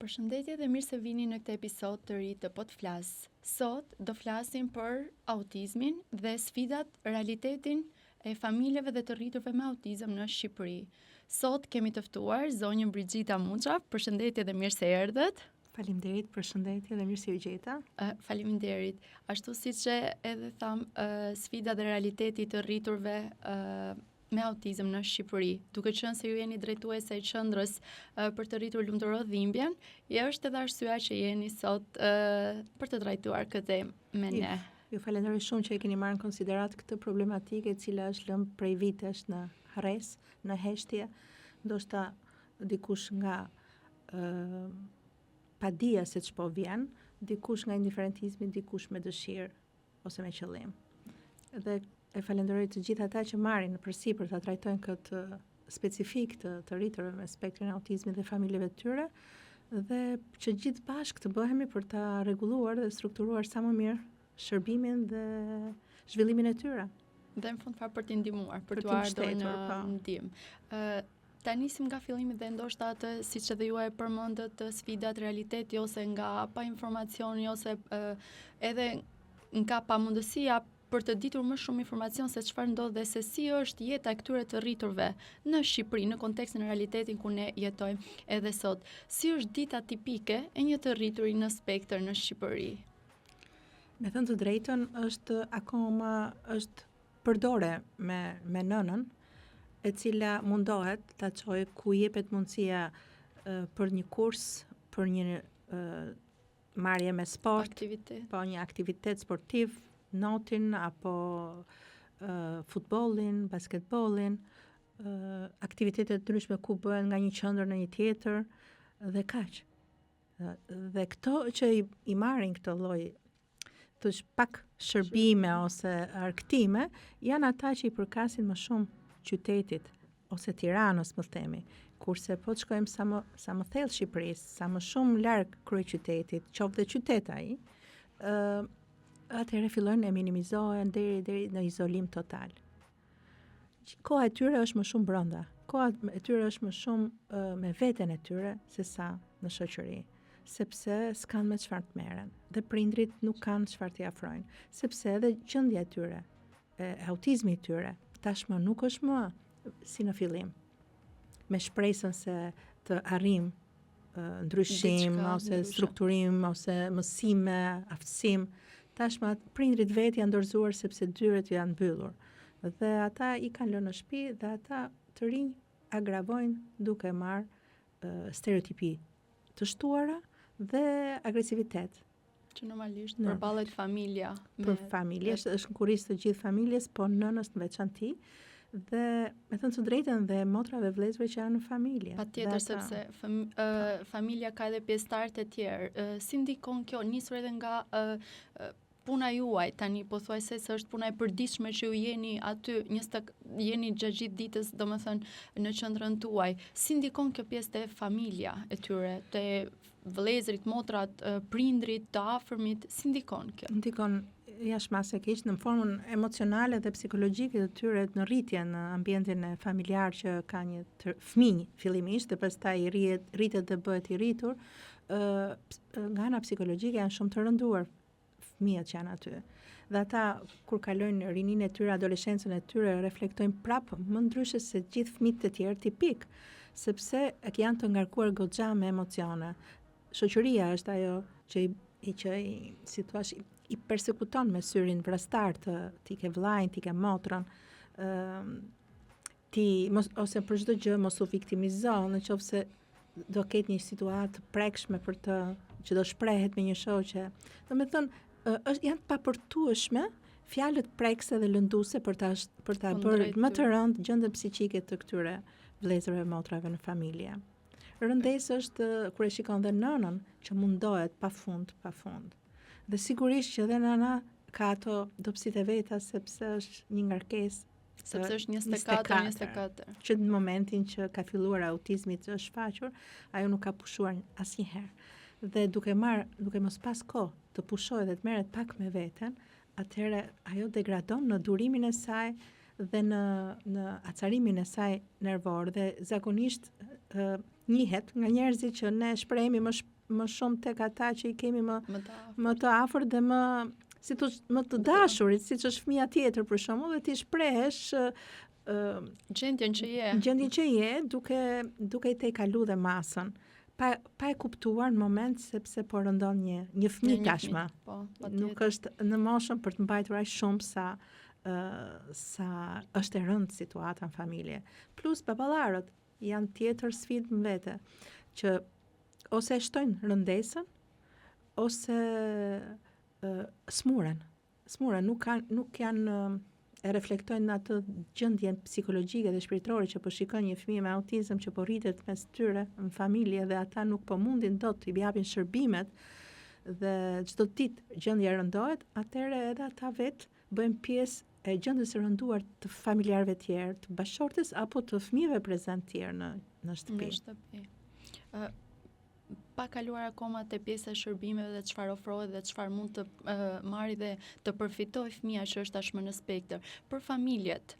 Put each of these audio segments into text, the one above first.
Përshëndetje dhe mirë se vini në këtë episod të ri të Po të Flas. Sot do flasim për autizmin dhe sfidat, realitetin e familjeve dhe të rriturve me autizëm në Shqipëri. Sot kemi të ftuar zonjën Brigjita Muça. Përshëndetje dhe mirë se erdhët. Faleminderit, përshëndetje dhe mirë se u gjeta. Faleminderit. Ashtu siç edhe tham, sfidat dhe realiteti të rriturve me autizëm në Shqipëri, duke qenë se ju jeni drejtuese e qendrës për të rritur lumturo dhimbjen, është edhe arsyeja që jeni sot për të trajtuar këtë me ne. Ju falenderoj shumë që e keni marrë në konsiderat këtë problematikë e cila është lëmë prej vitesh në harres, në heshtje, ndoshta dikush nga padia se ç'po vjen, dikush nga indiferentizmi, dikush me dëshirë ose me qëllim. Dhe e falenderoj të gjithë ata që marrin në përsipër ta trajtojnë këtë specifik të rriturve me spektrin e autizmit dhe familjeve të tyre, dhe që gjithë bashkë të bëhemi për ta rregulluar dhe strukturuar sa më mirë shërbimin dhe zhvillimin e tyre. Dhe në fund fare për t'i ndihmuar, për t'u ardhur në ndihmë. Ta nisim nga fillimi dhe ndoshta atë, siç edhe ju e përmendët, sfidat, realiteti ose nga pa informacioni ose edhe nga pamundësia për të ditur më shumë informacion se çfarë ndodh dhe se si është jeta e këtyre të rriturve në Shqipëri, në kontekstin e realitetin ku ne jetojmë edhe sot. Si është dita tipike e një të rrituri në spektër në Shqipëri? Me thënë të drejtën, është përdore me nënën, e cila mundohet ta çojë ku jepet mundësia për një kurs, për një marrje me sport, po një aktivitet sportiv, notin apo futbollin, basketbollin, aktivitete të ndryshme ku bëhen nga një qendër në një tjetër dhe kaq. Dhe këto që i marrin këtë lloj të pak shërbime ose argëtime, janë ata që i përkasin më shumë qytetit ose Tiranës, më themi. Kurse po të shkojmë sa më thellë Shqipërisë, sa më shumë larg kryeqytetit, qoftë dhe qytet ai, atëherë fillojnë e minimizohen deri në izolim total. Koha e tyre është më shumë brenda. Koha e tyre është më shumë me veten e tyre se sa në shoqëri, sepse s'kan me çfarë të merren. Dhe prindrit nuk kanë çfarë t'i afrojnë, sepse edhe gjendja e tyre, autizmi i tyre, tashmë nuk është më si në fillim, me shpresën se të arrim ndryshim ose strukturim ose mësime, aftësim. Tashmë prindrit vetë janë dorëzuar sepse dyert janë mbyllur. Dhe ata i kanë lënë në shtëpi dhe ata të rinj agravojnë duke marrë stereotipi të shtuara dhe agresivitet. Që normalisht përballet familja. Për familje, është në kurriz të gjithë familjes, po nënës në veçanti. Dhe me thënë të drejtën dhe motrave vëllezërve që janë në familje. Patjetër, sepse familja ka edhe pjesëtarë të tjerë. Si ndikon kjo, nisur edhe nga puna juaj, tani pothuajse se është puna e përditshme që ju jeni aty, jeni gjatë gjithë ditës, domethënë në qendrën tuaj. Si ndikon kjo pjesë te familja e tyre, te vëllezërit, motrat, prindrit, të afërmit, si ndikon kjo? Ndikon jashtëmase keq në formën emocionale dhe psikologjike të tyre në rritjen në ambientin e familjar që ka një fëmijë fillimisht dhe pastaj rritet dhe bëhet i rritur, nga ana psikologjike janë shumë të rënduar fëmijët që janë aty. Dhe ata kur kalojnë rininë e tyre, adoleshencën e tyre, reflektojnë prapë më ndryshe se gjithë fëmijët e tjerë tipik, sepse janë të ngarkuar goxha me emocione. Shoqëria është ajo që i persekuton me syrin vrastar ti ke vllajin, ti ke motrën, ose për çdo gjë mos u viktimizo, nëse do ketë një situatë prekshme që do shprehet me një shoqe. Domethënë, janë të papërtueshme fjalët prekse dhe lënduese për ta bërë më të rëndë gjendjen psiqike të këtyre vëllezërve motrave në familje. Rëndesë është kur e shikon dhe nënën që mundohet pafund. Dhe sigurisht që edhe nëna ka ato dobësitë e veta sepse është një ngarkesë. Sepse është 24. Që në momentin që ka filluar autizmi të shfaqur, ajo nuk ka pushuar asnjëherë. Dhe duke mos pas kohë të pushojë dhe të merret pak me veten, atëherë ajo degradon në durimin e saj dhe në acarimin e saj nervor dhe zakonisht njihet nga njerëzit që ne shprehemi më shumë tek ata që i kemi më të afër dhe më të dashurit, siç është fëmia tjetër për shembull, dhe ti shprehesh gjendjen që je duke i tejkalu dhe masën. Pa e kuptuar në moment sepse po rëndon një fëmijë tashmë. Nuk është në moshën për të mbajtur aq shumë sa është e rëndë situata në familje. Plus baballarët janë tjetër sfidë në vete, që ose shtojnë rëndesën, ose smuren, nuk janë e reflektojnë atë gjendjen psikologjike dhe shpirtërore që po shikon një fëmijë me autizëm që po rritet mes tyre në familje dhe ata nuk po mundin dot të i japin shërbimet dhe çdo ditë gjendja rëndohet, atëherë edhe ata vetë bëjnë pjesë e gjendjes së rënduar të familjarëve tjerë, të bashortes apo të fëmijëve prezant tjerë në shtëpi. Pa kaluar akoma te pjesa e shërbimeve dhe çfarë ofrohet dhe çfarë mund të marrë dhe të përfitojë fëmia që është tashmë në spektër. Për familjet,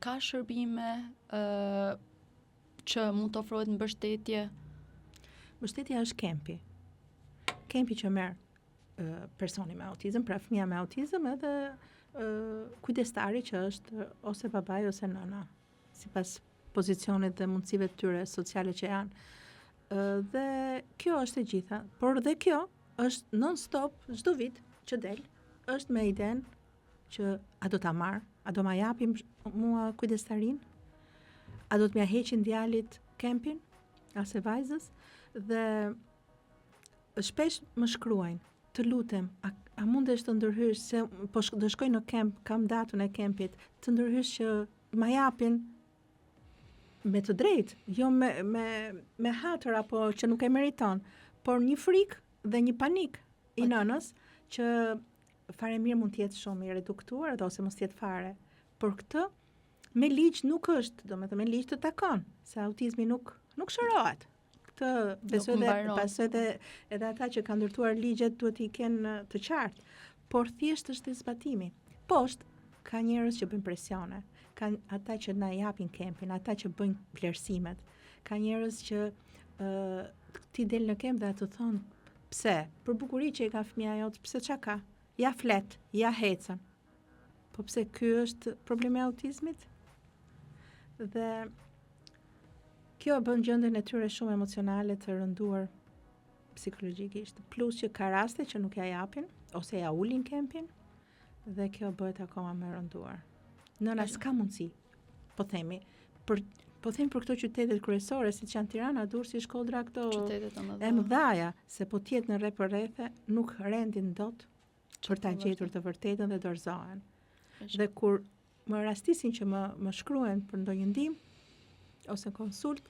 ka shërbime që mund të ofrohet në mbështetje? Mbështetja është kempi. Kempi që merr personi me autizëm, pra fëmia me autizëm edhe kujdestari që është ose babai ose nëna, sipas pozicionit dhe mundësive të tyre sociale që janë. Dhe kjo është e gjitha, por dhe kjo është non-stop çdo vit që del, është me idenë që a do ta marr, a do ma japim mua kujdestarin, a do të mja heqin djalit kempin, ase vajzës, dhe shpesh më shkruajnë, të lutem, a mundesh të ndërhysh, se po do shkoj në kemp, kam datën e kempit, të ndërhysh që ma japin me të drejtë, jo me hatër apo që nuk e meriton, por një frikë dhe një panik i nënës që fare mirë mund të jetë shumë i reduktuar ose mos jetë fare. Por këtë me ligj nuk është, domethënë me ligj të takon, se autizmi nuk shërohet. Këtë besoj edhe ata që kanë ndërtuar ligjet duhet i kenë të qartë, por thjesht është zbatimi. Poshtë ka njerëz që bëjnë presione. Ka ata që na japin kempin, ata që bëjnë vlerësimet. Ka njerëz që ti del në kemp dhe ato thonë, pse? Për bukuri që i ka fëmia jote, pse çka ka? Ja flet, ja hecën. Po pse ky është problemi i autizmit? Dhe kjo bën gjendjen e tyre shumë emocionale të rënduar psikologjikisht. Plus që ka raste që nuk ja japin ose ja ulin kempin dhe kjo bëhet akoma më rënduar. Nëna s'ka mundësi, po themi për këto qytetet kryesore, siç janë Tirana, Durrësi, Shkodra, këto e mëdhaja, se po tjetë në rreth për rrethe, nuk rendin dot për ta gjetur të vërtetën dhe dorëzohen. Dhe kur më rastisin që më shkruan për ndonjë ndihmë ose konsult,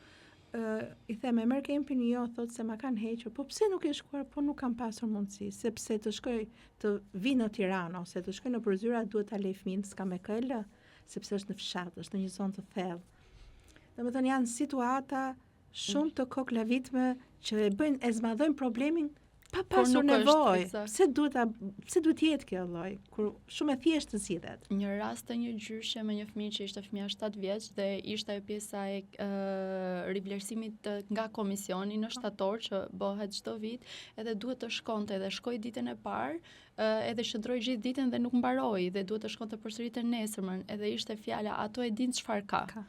i them e merr kempin, jo, thot se ma kanë hequr, po pse nuk e shkuar, po nuk kam pasur mundësi, sepse të shkoj të vi në Tiranë ose të shkoj në Përzyra duhet ta lej fëmin, s'ka me këllë, sepse është në fshat, është në një zonë të thellë. Domethënë janë situata shumë të koklavitme që e zmadhojnë problemin pa pasur nevojë. Pse duhet jetë kjo lloj, kur shumë e thjeshtë zgjidhet. Një rast të një gjyshe me një fëmijë që ishte fëmia 7 vjeç dhe ishte pjesa e rivlerësimit nga komisioni në shtator që bëhet çdo vit, edhe duhet të shkonte dhe shkoi ditën e parë, edhe shndroi gjithë ditën dhe nuk mbaroi dhe duhet të shkonte përsëri të nesërmën, edhe ishte fjala ato e dinë çfarë ka.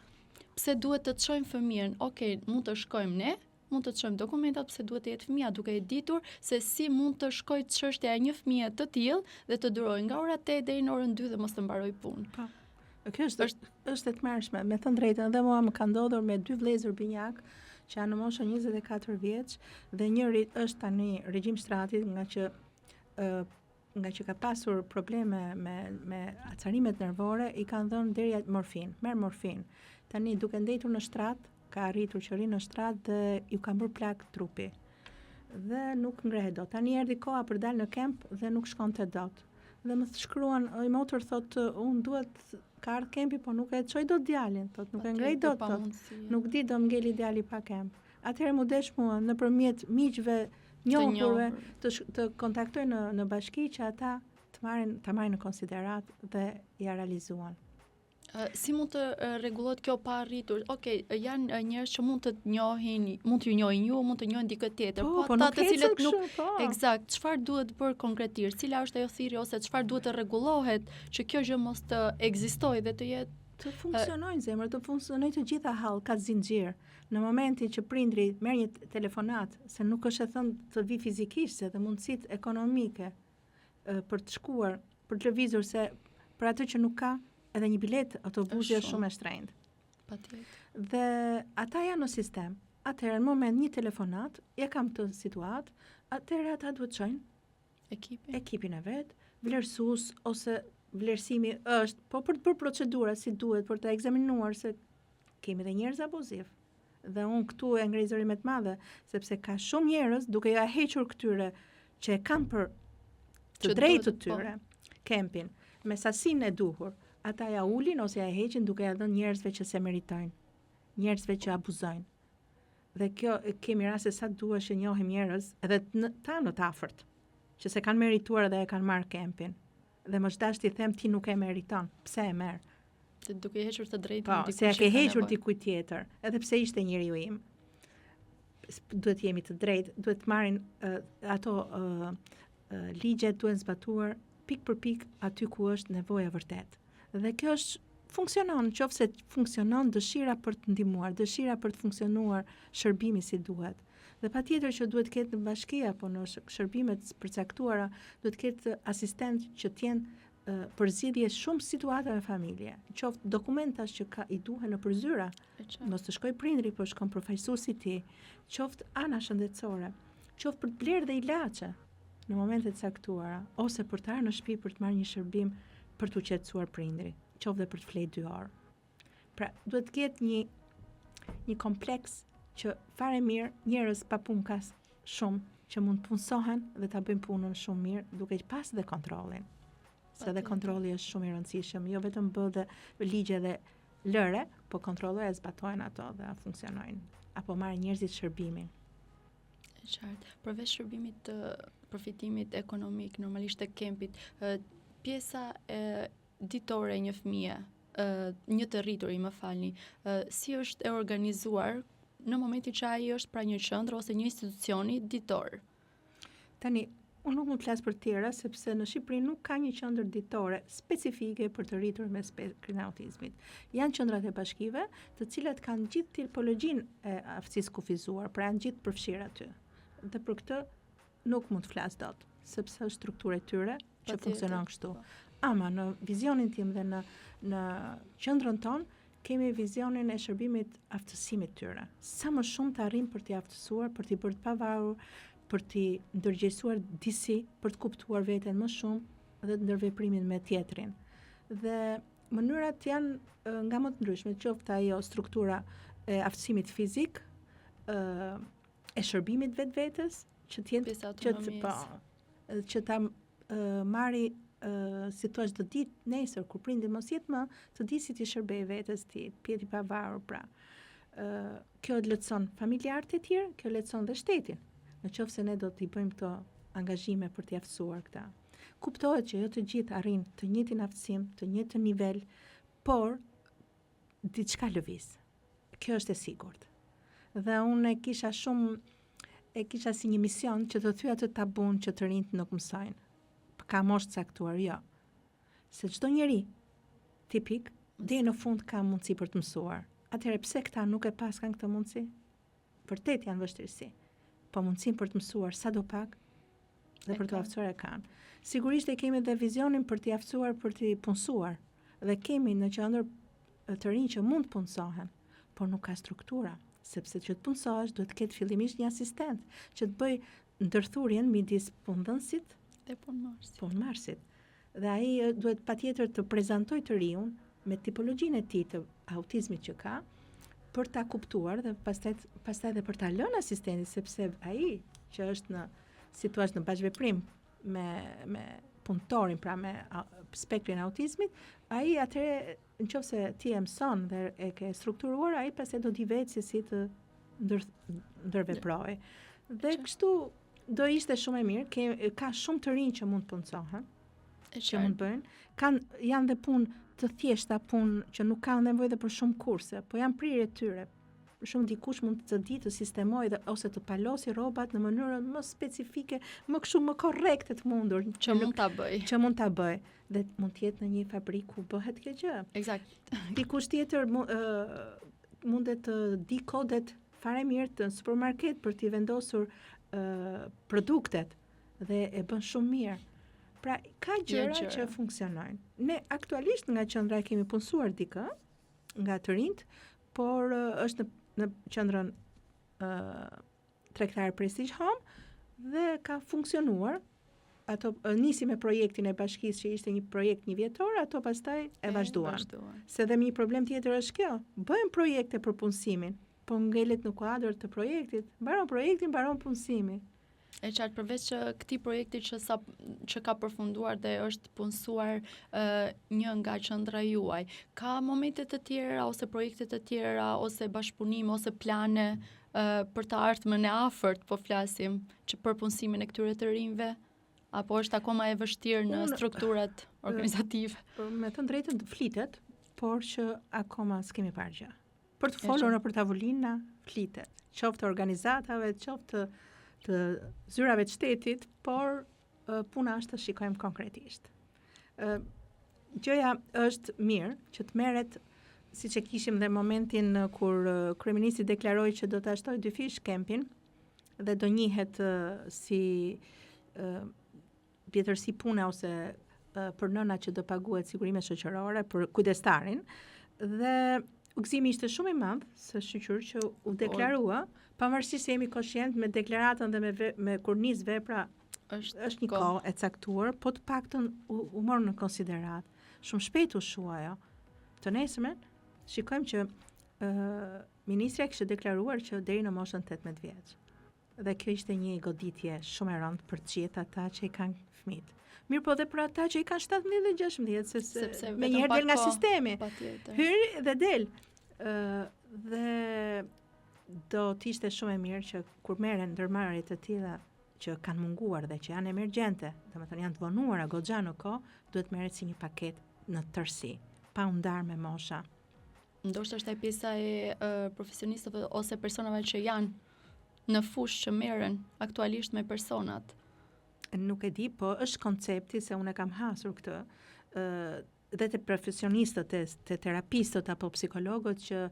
Pse duhet të çojmë fëmijën? Okej, mund të shkojmë ne, mund të çojmë dokumentat, pse duhet të jetë fëmia duke e ditur se si mund të shkojë çështja e një fëmie të tillë dhe të durojë nga ora 8 deri në orën 2 dhe mos të mbaroj punë. Po. Kjo është e tmerrshme, me thënë drejtën, dhe mua më ka ndodhur me 2 vëllezër binjak që janë në moshën 24 vjeç dhe njëri është tani regjim shtratit nga që ka pasur probleme me acarimet nervore, i kanë dhënë deri morfin, merr morfin. Tani duke ndetur në shtrat, ka arritur që rri në shtrat dhe ju ka bërë plak trupi. Dhe nuk ngrehet dot. Tani erdhi koha për dal në kemp dhe nuk shkonte dot. Dhe më shkruan, i motër thot, unë duhet ka ardhur kempi, po nuk e çoj dot djalin, thot, nuk e ngrej dot, nuk di do ngeli djali pa kemp. Atëherë mu desh mua nëpërmjet miqve njohurve të kontaktoj në bashki që ata ta marrin në konsiderat dhe ja realizuan. Si mund të rregullohet kjo pa arritur? Okej, janë njerëz që mund të njohin, mund t'ju njohin ju, mund të njohin dikë tjetër, po ata të cilët nuk po. Eksakt, çfarë duhet bërë konkretisht? Cila është ajo thirrje ose çfarë duhet të rregullohet që kjo gjë mos të ekzistojë dhe të jetë të funksionojnë zemër, të funksionojnë të gjitha hall, ka zinxhir. Në momentin që prindri merr një telefonat, se nuk është e thënë të vi fizikisht, se të mundësitë ekonomike për të shkuar, për të lëvizur, se për atë që nuk ka, edhe një bilet autobusi është shumë e shtrenjtë. Patjetër. Dhe ata janë në sistem. Atëherë në moment një telefonat, ja kam të situatë, atëherë ata duhet të çojnë ekipin e vet, vlerësues ose vlerësimi është, po për të bërë procedura si duhet, për të ekzaminuar se kemi dhe njerëz abuziv. Dhe unë këtu e ngrej zërin më të madhe, sepse ka shumë njerëz duke ja hequr këtyre që e kanë për të drejtë të tyre kempin, me sasinë e duhur, ata ja ulin ose ja heqin duke ja dhënë njerëzve që se meritojnë, njerëzve që abuzojnë. Dhe kjo kemi raste sa duhet që njohim njerëz edhe ta në të afërt, që se kanë merituar dhe e kanë marrë kempin. Dhe më shdash t'i them ti nuk e meriton, pse e merr? Se duke hequr të drejtën po, se e ke hequr dikujt tjetër, edhe pse ishte njeriu im. Duhet jemi të drejtë, duhet të marrin ato ligjet duhen zbatuar pik për pik aty ku është nevoja vërtet. Dhe kjo është funksionon, nëse funksionon dëshira për të ndihmuar, dëshira për të funksionuar shërbimi si duhet. Dhe patjetër që duhet ketë në bashki apo në shërbimet përcaktuara, duhet ketë asistent që t'jenë përzidhje shumë situata me familje. Qoftë dokumentash që i duhen në përzyra, mos të shkoj prindri, po shkon përfaqësuesi i tij, qoftë ana shëndetësore, qoftë për të blerë dhe ilaçe në momente të caktuara, ose për të ardhur në shtëpi për të marrë një shërbim për t'u qetësuar prindri, qoftë dhe për të fletë 2 orë. Pra, duhet të ketë një kompleks që fare mirë njerëz pa punë shumë që mund të punësohen dhe ta bëjnë punën shumë mirë, duke pas dhe kontrollin. Se dhe kontrolli është shumë i rëndësishëm, jo vetëm bë dhe ligje dhe lëre, po kontrollojë e zbatojnë ato dhe funksionojnë, apo marrin njerëzit shërbimin. E qartë. Përveç shërbimit të përfitimit ekonomik, normalisht të kempit, pjesa ditore e një fëmie, një të rrituri, më falni, si është e organizuar në momentin që ai është pra një qendër ose një institucioni ditor? Tani, unë nuk mund të flas për tjera, sepse në Shqipëri nuk ka një qendër ditore specifike për të rritur me spektrin e autizmit. Janë qendrat e bashkive, të cilat kanë gjithë tipologjinë e aftësisë kufizuar, pra janë gjithë përfshirë aty. Dhe për këtë nuk mund të flas dot, sepse është struktura e tyre që funksionon kështu. Ama në vizionin tim dhe në qendrën tonë kemi vizionin e shërbimit aftësimit tyre. Sa më shumë të arrim për t'i aftësuar, për t'i bërë të pavarur, për t'i ndërgjegjësuar disi, për të kuptuar veten më shumë dhe të ndërveprimin me tjetrin. Dhe mënyrat janë nga më të ndryshme, qoftë ajo struktura e aftësimit fizik, e shërbimit vetvetes, që ta marri si thua çdo ditë nesër kur prindi mos jetë më të di si ti shërbej vetes ti, pjeti pavarur pra. Kjo lehtëson familjarët e tjerë, kjo lehtëson dhe shtetin. Nëse ne do t'i bëjmë këto angazhime për t'i aftësuar këta. Kuptohet që jo të gjithë arrin të njëjtin aftësim, të njëjtin nivel, por diçka lëviz. Kjo është e sigurt. Dhe unë kisha si një mision që të thyej atë tabun që të rinjt nuk mësojnë. Ka moshë caktuar, jo. Se çdo njeri tipik deri në fund ka mundësi për të mësuar. Atëherë pse këta nuk e pas kanë këtë mundësi? Vërtet janë vështirësi. Po mundësinë për të mësuar sadopak dhe për të aftësuar e kanë. Sigurisht e kemi dhe vizionin për t'i aftësuar, për t'i punësuar. Dhe kemi në qendër të rinj që mund të punësohen, por nuk ka struktura, sepse që të punësohesh duhet të ketë fillimisht një asistent që të bëj ndërthurjen midis punëdhënësit dhe punëmarrësit. Dhe ai duhet patjetër të prezantoj të riun me tipologjinë e tij të autizmit që ka, për ta kuptuar dhe pastaj edhe për ta lënë asistentin, sepse ai që është në bashkëveprim me punëtorin, pra me spektrin e autizmit, ai atëherë nëse ti e mëson dhe e ke strukturuar, ai pastaj do di vetë se si të ndërveprojë. Dhe kështu do ishte shumë e mirë, ka shumë të rinj që mund të punësohen, që mund bëjnë, janë dhe punë të thjeshta punë që nuk kanë nevojë dhe për shumë kurse, po janë prirje tyre. Për shumë dikush mund të di të sistemojë dhe ose të palosi rrobat në mënyrën më specifike, më kështu më korrekte të mundur që mund ta bëj. Që mund ta bëj dhe mund të jetë në një fabrikë ku bëhet kjo gjë. Eksakt. Dikush tjetër mundet të di kodet fare mirë të supermarket për t'i vendosur produktet dhe e bën shumë mirë. Pra, ka gjëra që funksionojnë. Ne aktualisht nga qendra kemi punësuar dikë nga të rinjt, por është në qendrën tregtare Prestige Home dhe ka funksionuar. Ato nisi me projektin e bashkisë që ishte një projekt 1 vjetor, ato pastaj e vazhduan. Se dhe një problem tjetër është kjo. Bëhen projekte për punësimin, po ngelet në kuadër të projektit, mbaron projektin, mbaron punësimi. E qartë, përveç që këtij projekti që ka përfunduar dhe është punësuar një nga qendra juaj, ka momente të tjera ose projekte të tjera ose bashkëpunime ose plane për të ardhmen e afërt, po flasim, që për punësimin e këtyre të rinjve? Apo është akoma e vështirë në strukturat organizative? Me të drejtën flitet, por që akoma s'kemi parë gjë. Për të folur në për tavolina, flitet. Qoftë organizatave, qoftë të zyrave të shtetit, por puna është të shikojmë konkretisht. Gjëja është mirë që të merret, siç e kishim dhe momentin kur kryeministri deklaroi që do ta shtojë dyfish kempin dhe do njihet si pjetërsi pune ose për nëna që do paguhet sigurime shoqërore për kujdestarin dhe gëzimi ishte shumë i madh së shoqër që u deklarua, pavarësisht se jemi koshient me deklaratën dhe me kur nis vepra është një kohë e caktuar, po të paktën u morën në konsiderat. Shumë shpejt u shua ajo. Të nesërmen shikojmë që ministria kishte deklaruar që deri në moshën 18 vjeç. Dhe kjo ishte një goditje shumë e rëndë për të gjithë ata që i kanë fëmijët. Mirë po dhe për ata që i kanë 17 dhe 16, sepse me njëherë del nga sistemi. Hyr dhe del. Dhe do t'ishte shumë e mirë që kur merren ndërmarrje të tilla që kanë munguar dhe që janë emergjente, domethënë janë të vonuara goxha në kohë, duhet merret si një paket në tërësi, pa u ndarë me mosha. Ndoshta është ai pjesa e profesionistëve ose personave që janë në fushë që merren aktualisht me personat. Nuk e di, po është koncepti se unë kam hasur këtë, dhe të profesionistët, të terapistët apo psikologët që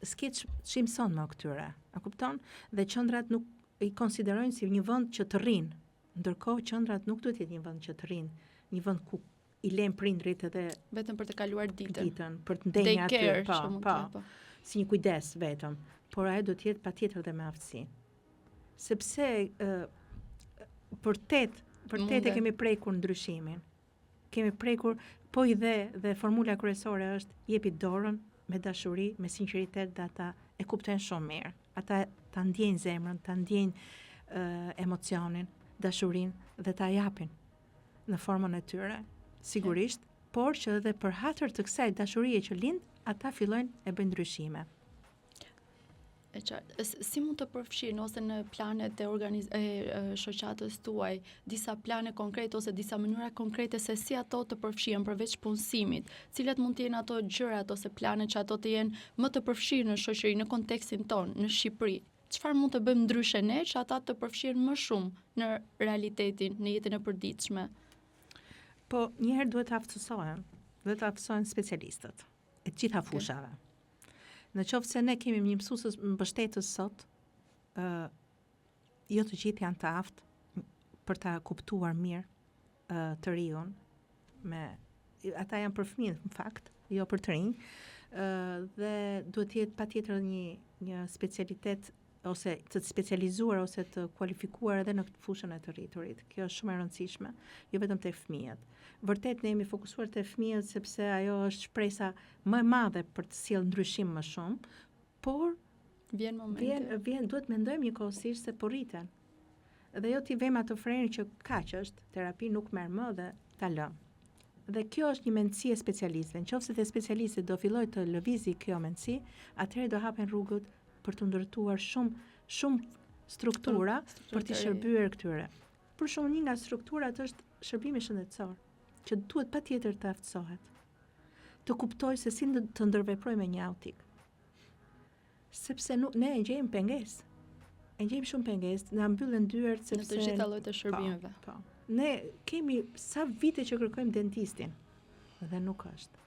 s'ke çimson më këtyre. A kupton? Dhe qendrat nuk i konsiderojnë si një vend që të rrinë. Ndërkohë qendrat nuk duhet të jetë një vend që të rrinë, një vend ku i lejnë prindrit edhe vetëm për të kaluar ditën, për të ndenjë aty, po. Si një kujdes vetëm, por ajo do të jetë patjetër dhe me aftësi. Sepse për tet e kemi prekur ndryshimin. Kemi prekur, po i dhe formula kryesore është jepi dorën me dashuri, me sinqeritet dhe ata e kuptojnë shumë mirë. Ata ta ndjejnë zemrën, ta ndjejnë emocionin, dashurinë dhe ta japin në formën e tyre, sigurisht, por që edhe për hatër të kësaj dashurie që lind, ata fillojnë e bëjnë ndryshime. E qartë, si mund të përfshihen ose në planet e shoqatës tuaj disa plane konkrete ose disa mënyra konkrete se si ato të përfshihen përveç punësimit, cilat mund të jenë ato gjërat ose planet që ato të jenë më të përfshirë në shoqëri, në kontekstin ton, në Shqipëri? Çfarë mund të bëjmë ndryshe ne që ata të përfshihen më shumë në realitetin, në jetën e përditshme? Po, njëherë duhet të aftësohen specialistët e të gjitha fushave. Në qoftë se ne kemi një mësues mbështetës sot, jo të gjithë janë të aftë për ta kuptuar mirë të riun, ata janë për fëmijë në fakt, jo për të rinj, dhe duhet të jetë patjetër një specialitet ose të specializuar ose të kualifikuar edhe në fushën e të rriturit. Kjo është shumë e rëndësishme, jo vetëm te fëmijët. Vërtet ne jemi fokusuar te fëmijët sepse ajo është shpresa më e madhe për të sjellë ndryshim më shumë, por vjen momenti. Duhet mendojmë njëkohësisht se po rriten. Dhe jo t'i vëmë atë frenin që kaq është, terapi nuk merr më dhe ta lëm. Dhe kjo është një mendësi e specialistëve. Nëse te specialistët do fillojë të lëvizë kjo mendësi, atëherë do hapen rrugët për të ndërtuar shumë struktura për të shërbyer këtyre. Për shembull, një nga strukturat është shërbimi shëndetësor, që duhet patjetër të aftësohet. të kuptoj se si të ndërveproj me një autik. Sepse ne e gjejmë pengesë. E gjejmë shumë pengesë, na mbyllen dyert sepse në të gjitha llojet e shërbimeve. Po. Ne kemi sa vite që kërkojmë dentistin dhe nuk është.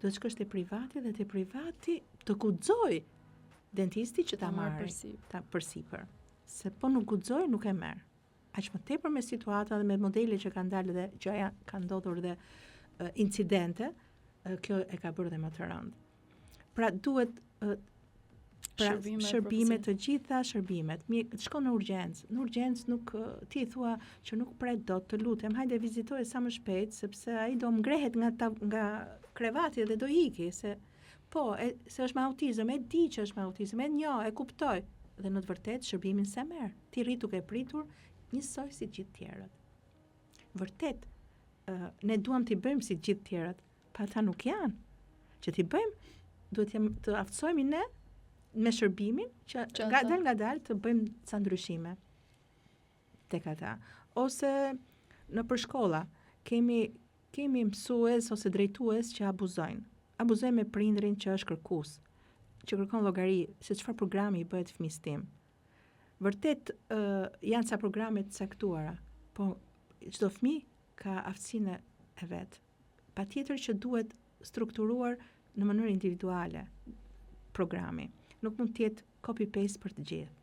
Do të shkosh te privati dhe te privati të guxoj dentisti që ta marrë përsipër. Se po nuk guxoj, nuk e merr. Aq më tepër me situata dhe me modele që kanë dalë dhe që ka ndodhur dhe incidente, kjo e ka bërë dhe më të rëndë. Pra duhet shërbime të gjitha shërbimet. Shko në urgjencë. Në urgjencë nuk ti thua që nuk pret dot, të lutem, hajde vizitoje sa më shpejt sepse ai do ngrehet nga krevati dhe do iki se se është me autizëm, e di që është me autizëm, e kuptoj. Dhe në të vërtetë shërbimin se merr. Ti rri duke pritur njësoj si gjithë tjerët. Vërtet, ne duam t'i bëjmë si gjithë tjerët, pa ata nuk janë. Që t'i bëjmë, duhet të aftësojmë ne me shërbimin, që nga dalë të bëjmë ca ndryshime tek ata. Ose në përshkolla, kemi mësues ose drejtues që abuzojnë. Abuzojnë me prindrin që është kërkues, që kërkon llogari se çfarë programi i bëhet fëmijës tim. Vërtet janë ca programe të caktuara, po çdo fëmijë ka aftësinë e vet. Patjetër që duhet strukturuar në mënyrë individuale programi. Nuk mund të jetë copy paste për të gjithë.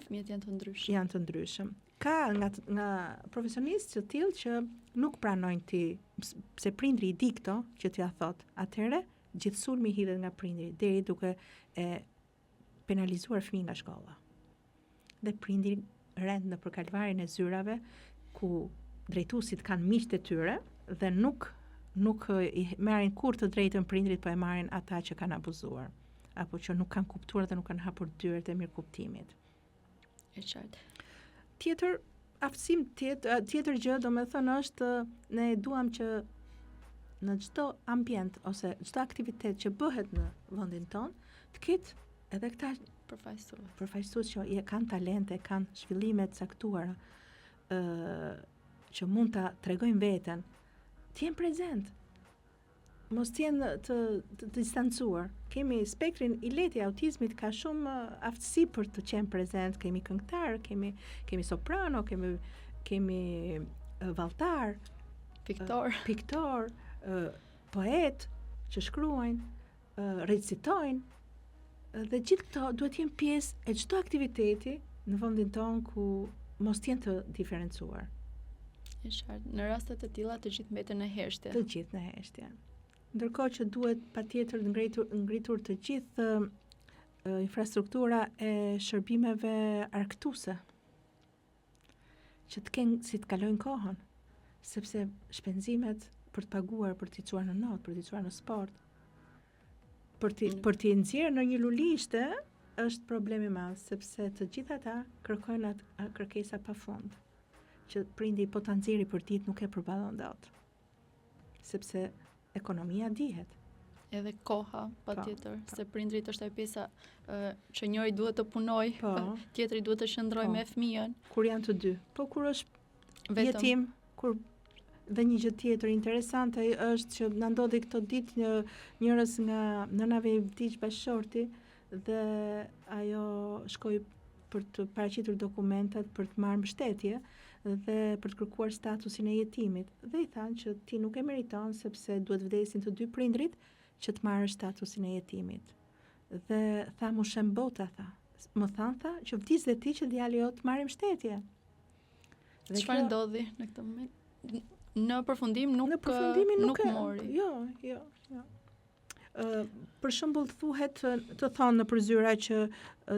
Fëmijët janë të ndryshëm. Ka nga profesionistë të tillë që nuk pranojnë se prindri i di këto që t'ia thot. Atëherë gjithë sulmi hidhet nga prindri deri duke e penalizuar fëmijën nga shkolla. Dhe prindri rend në përkalvarin e zyrave ku drejtuesit kanë miqtë e tyre dhe nuk i marrin kur të drejtën prindrit, po e marrin ata që kanë abuzuar apo që nuk kanë kuptuar dhe nuk kanë hapur dyert e mirëkuptimit. E qartë. Tjetër aftësim tjetër gjë, domethënë është ne duam që në çdo ambient ose çdo aktivitet që bëhet në vendin ton, të ketë edhe këta përfaqësues që kanë talente, kanë zhvillime të caktuara, që mund ta tregojnë veten, të jenë prezent. Mos të jenë të distancuar. Kemi spektrin i lehtë i autizmit, ka shumë aftësi për të qenë prezent. Kemi këngëtar, kemi soprano, kemi valltar, piktor, poet që shkruajnë, recitojnë, dhe gjithë këto duhet të jenë pjesë e çdo aktiviteti në vendin ton ku mos të jenë të diferencuar. Në raste të tilla të gjithë mbeten në heshtje. Të gjithë në heshtje. Ndërkohë që duhet patjetër ngritur të gjithë infrastruktura e shërbimeve argëtuese, që të kenë si të kalojnë kohën, sepse shpenzimet për të paguar, për t'i çuar në notë, për t'i çuar në sport, për t'i nxjerrë në një lulishte, është problem i madh, sepse të gjithë ata kërkojnë atë kërkesa pafund, që prindi po ta nxjerrë për ditë nuk e përballon dot. Sepse ekonomia dihet. Edhe koha, patjetër, se prindrit është ajo pjesa që njëri duhet të punojë, tjetri duhet të qëndrojë me fëmijën. Kur janë të dy. Po kur është jetim, kur dhe një gjë tjetër interesante është që na ndodhi këto ditë njërës nga nënave i vdiq bashkëshorti dhe ajo shkoi për të paraqitur dokumentat për të marrë mbështetje dhe për të kërkuar statusin e jetimit. Dhe i thanë që ti nuk e meriton sepse duhet vdesin të dy prindrit që të marrë statusin e jetimit. Dhe tha mu shembota, tha. Më tha që vdis dhe ti që djali jot të marrë mbështetje. Çfarë ndodhi në këtë moment? Në përfundim nuk mori. Jo. Për shembull thuhet të thonë në përzyra që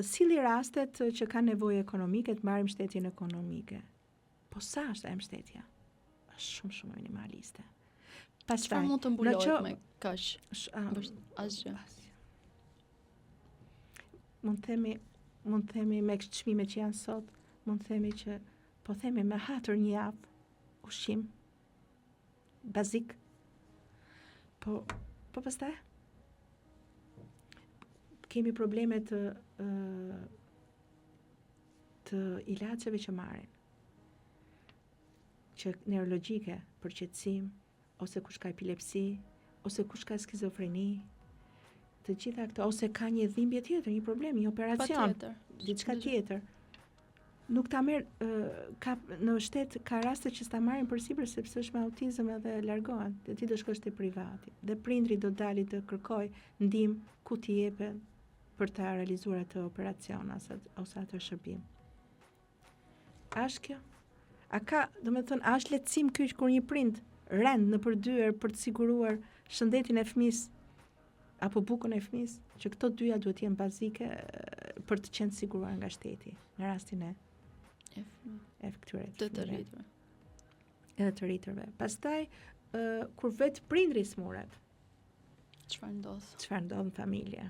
silli rastet që kanë nevojë ekonomike të marrin mbështetjen ekonomike. Po sa është e mbështetja? Është shumë minimaliste. Pastaj mund të mbulohet me kaq? Asgjë. Mund të themi me çmimet që janë sot, mund të themi që po themi me hatër një javë ushqim bazik. Po pastaj kemi probleme të ilaçeve që marrin, që neurologjike, për qetësim ose kush ka epilepsi, ose kush ka skizofreni, të gjitha këto, ose ka një dhimbje tjetër, një problem, një operacion, diçka tjetër. Nuk ta merr në shtet ka raste që s'ta marrin përsipër sepse është me autizëm edhe largohen, dhe ti do shkosh te privati. Dhe prindri do dali të kërkoj ndihmë ku t'i jepet për ta realizuar atë operacion ose atë shërbim. A është kjo? A ka, domethënë, a është lehtësim ky kur një prind rend në përdyer për të siguruar shëndetin e fëmisë apo bukën e fëmisë, që këto dyja duhet të jenë bazike për të qenë siguruar nga shteti në rastin e këtyre të rriturve. Edhe të rriturve. Pastaj kur vetë prindri smuret, çfarë ndodh? Çfarë ndodh në familje?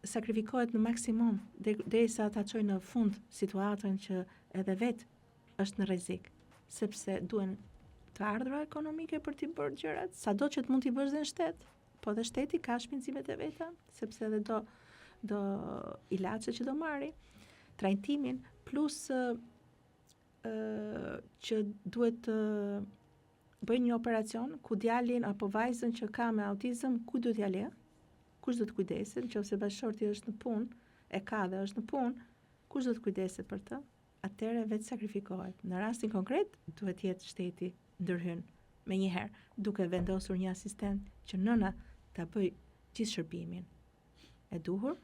Sakrifikohet në maksimum derisa ta çojë në fund situatën që edhe vetë është në rrezik, sepse duhen të ardhra ekonomike për t'i bërë gjërat, sado që të mund t'i bësh dhe në shtet, po dhe shteti ka shpenzimet e veta, sepse edhe do ilaçe që do marri, trajtimin, plus që duhet të bëjnë një operacion ku djalin apo vajzën që ka me autizëm, ku do t'ja lë? Kush do të kujdeset, nëse bashkëshorti është në punë, e ka dhe është në punë, kush do të kujdeset për të? Atëherë vetë sakrifikohet. Në rastin konkret, duhet jetë shteti ndërhyn me njëherë, duke vendosur një asistent që nëna ta bëj gjithë shërbimin e duhur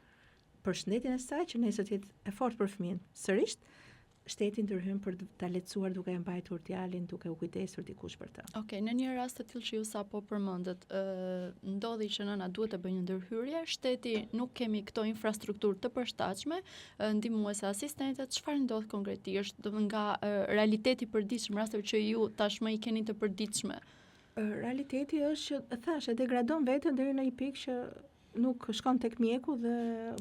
për shëndetin e saj, që nesër të jetë e fortë për fëmijën. Sërish, shteti ndërhyn për ta lehtësuar duke e mbajtur djalin, duke u kujdesur dikush për të. Okej, në një rast të tillë që ju sapo përmendët, ndodhi që nëna duhet të bëjë një ndërhyrje, shteti nuk kemi këto infrastrukturë të përshtatshme, ndihmuese asistente, çfarë ndodh konkretisht, domethënë nga realiteti i përditshëm, rasteve që ju tashmë i keni të përditshme? Realiteti është që thash, e degradon veten deri në një pikë që nuk shkon tek mjeku dhe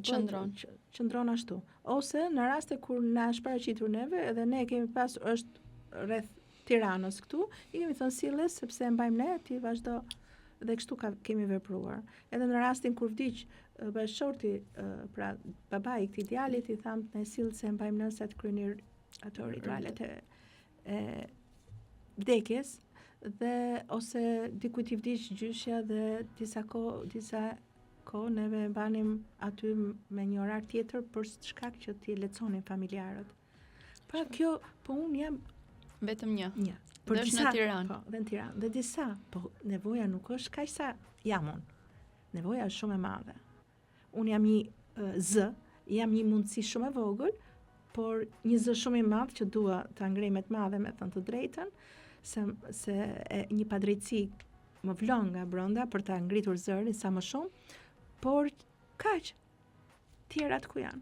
qëndron ashtu. Ose në raste kur na është paraqitur neve, edhe ne kemi pasur është rreth Tiranës këtu, i kemi thënë sille sepse e mbajmë ne, ti vazhdo, dhe kështu kemi vepruar. Edhe në rastin kur vdiq bashkëshorti, pra babai i këtij djalit, i tham ne sill se e mbajmë ne sa të kryeni ato ritualet e vdekjes, dhe ose dikujt i vdiq gjyshja dhe disa kohë neve banim aty me një orar tjetër për shkak që t'i lehtësonin familjarët. Pra kjo, po unë jam vetëm një. Për dhe disa, në Tiranë. Po, dhe në Tiranë. Dhe disa, po nevoja nuk është kaq sa jam unë. Nevoja është shumë e madhe. Unë jam një zë, jam një mundësi shumë e vogël, por një zë shumë i madh që dua ta ngrej me të madhe, me thënë të drejtën, se një padrejtësi më vlon nga brenda për ta ngritur zërin sa më shumë, por kaq. Tjerat ku janë?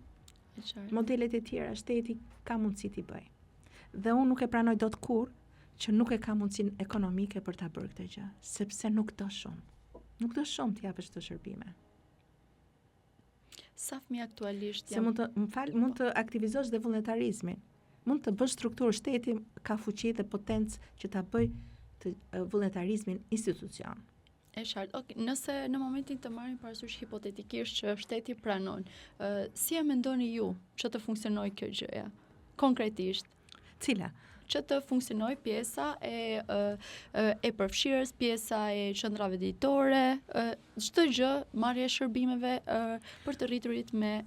Modelet e tjera shteti ka mundësi t'i bëj. Dhe unë nuk e pranoj dot kur që nuk e ka mundësinë ekonomike për ta bërë këtë gjë, sepse nuk do shumë. Nuk do shumë të japësh të shërbime. Sa fëmijë aktualisht janë? Se mund të aktivizosh dhe vullnetarizmin. Mund të bësh strukturë, shteti ka fuqi dhe potencë që ta bëj të vullnetarizmin institucion. E qartë. Okay, nëse në momentin të marrim parasysh hipotetikisht që shteti pranon, si e mendoni ju që të funksionojë kjo gjëja? Konkretisht. Cila? Që të funksionojë pjesa e përfshirës, pjesa e qendrave ditore, çdo gjë, marrja e shërbimeve për të rriturit me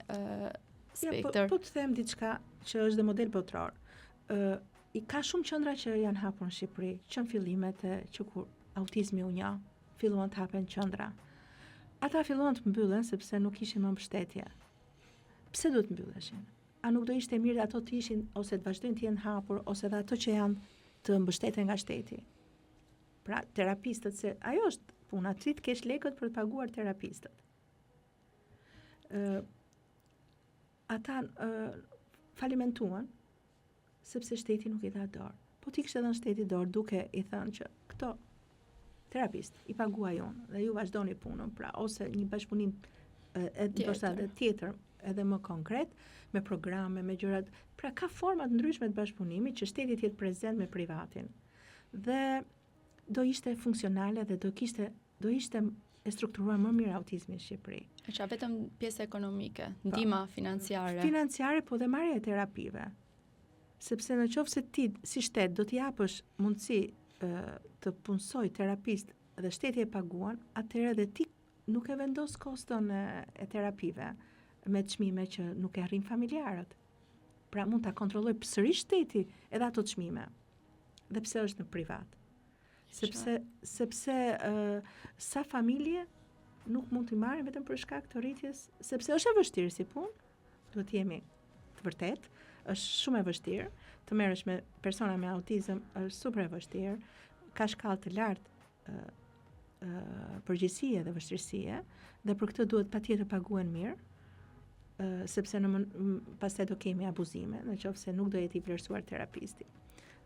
spektër. Po të them diçka që është dhe model botror. I ka shumë qendra që janë hapur në Shqipëri, që në fillimet që kur autizmi u njoh, filluan të hapen qendra. Ata filluan të mbyllen sepse nuk ishin më mbështetje. Pse duhet mbylleshin? A nuk do ishte mirë ato të ishin ose të vazhdojnë të jenë hapur ose dhe ato që janë të mbështeten nga shteti? Pra, terapistët, se ajo është puna, ti të kesh lekët për të paguar terapistët. Ata falimentuan sepse shteti nuk i dha dorë. Po ti kishte dhënë shteti dorë duke i thënë që këto terapist i paguaj unë dhe ju vazhdoni punën, pra ose një bashkëpunim ndoshta edhe tjetër, edhe më konkret, me programe, me gjërat. Pra ka forma të ndryshme të bashkëpunimit që shteti të jetë prezent me privatin. Dhe do ishte funksionale dhe do ishte e strukturuar më mirë autizmi në Shqipëri. Është vetëm pjesë ekonomike, ndihma financiare. Financiare, po dhe marrja e terapive. Sepse në qoftë se ti si shtet do t'i japësh mundësi të punsoj terapist dhe shteti e paguan, atëherë dhe ti nuk e vendos koston e terapive me çmime që nuk e arrin familjarët. Pra mund ta kontrolloj sërish shteti edhe ato çmime. Dhe pse është në privat? Sepse sa familje nuk mund t'i marrin vetëm për shkak të rritjes, sepse është e vështirë si punë, duhet të jemi të vërtet, është shumë e vështirë, të merresh me persona me autizëm është super e vështirë, ka shkallë të lartë përgjegjësie dhe vështirësie, dhe për këtë duhet patjetër paguhen mirë, sepse pastaj do kemi abuzime, nëse nuk do jeti i vlerësuar terapisti.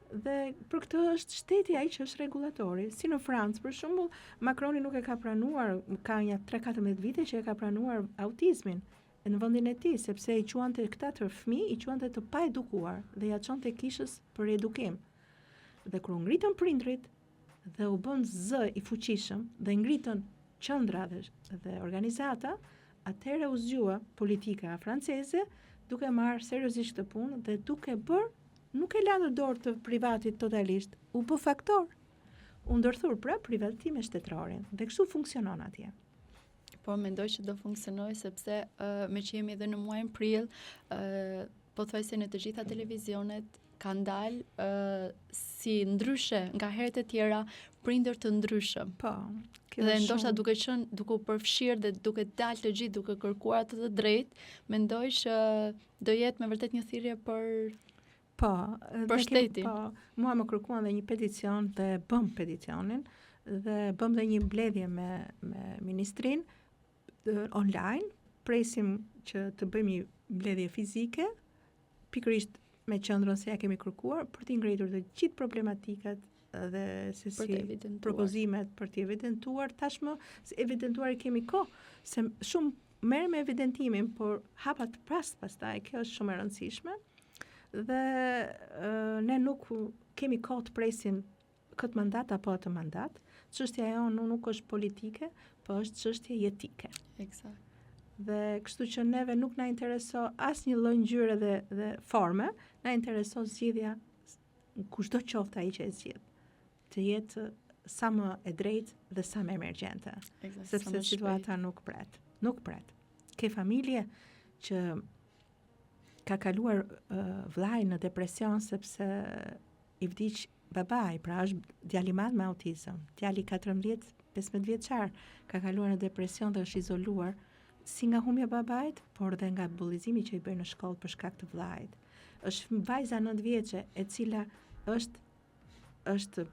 Dhe për këtë është shteti ai që është rregullatori, si në Francë për shembull, Macroni nuk e ka pranuar, ka një 13-14 vite që e ka pranuar autizmin në vendin e tij, sepse i quante këta të fëmijë, i quante të pa edukuar dhe ja çonte kishës për edukim. Dhe kur u ngritën prindrit dhe u bën zë i fuqishëm dhe ngritën qendra dhe organizata, atëherë u zgjua politika franceze duke marrë seriozisht këtë punë dhe duke bërë, nuk e lanë dorë të privatit totalisht, u bë faktor. U ndërthur pra privatime shtetorin dhe kështu funksionon atje. Po mendoj që do funksionoj sepse me që jemi edhe në muajin prill, pothuajse në të gjitha televizionet ka dalë si ndryshe nga herët e tjera prindër të ndryshëm. Po. Dhe ndoshta duke u përfshirë dhe duke dalë të gjithë duke kërkuar atë të drejtë, mendoj që do jetë me vërtet një thirrje për shtetin. Po, mua më kërkuan dhe një peticion dhe bëm peticionin dhe bëm dhe një mbledhje me ministrin online, presim që të bëjmë një mbledhje fizike, pikërisht me qendrën se ja kemi kërkuar për të ngritur të gjithë problematikat dhe se si propozimet për të evidentuar. Tashmë evidentuar i kemi kohë, se shumë merr me evidentimin, por hapa të pastaj, kjo është shumë e rëndësishme. Dhe ne nuk kemi kohë të presim këtë mandat apo atë mandat. Çështja jonë nuk është politike, po është çështje jetike. Eksakt. Dhe kështu që neve nuk na intereso asnjë lloj ngjyre dhe forme, na intereso zgjidhja kushdo qoftë ai që e zgjidh. Të jetë sa më e drejtë dhe sa më emergjente. Sepse situata nuk pret. Nuk pret. Ke familje që ka kaluar vllai në depresion sepse i vdiq babai, pra është djali i madh me autizëm. Djali 14-15 vjeçar ka kaluar në depresion dhe është izoluar si nga humbja e babait, por dhe nga bullizimi që i bën në shkollë për shkak të vllait. Është vajza 9 vjeçe e cila është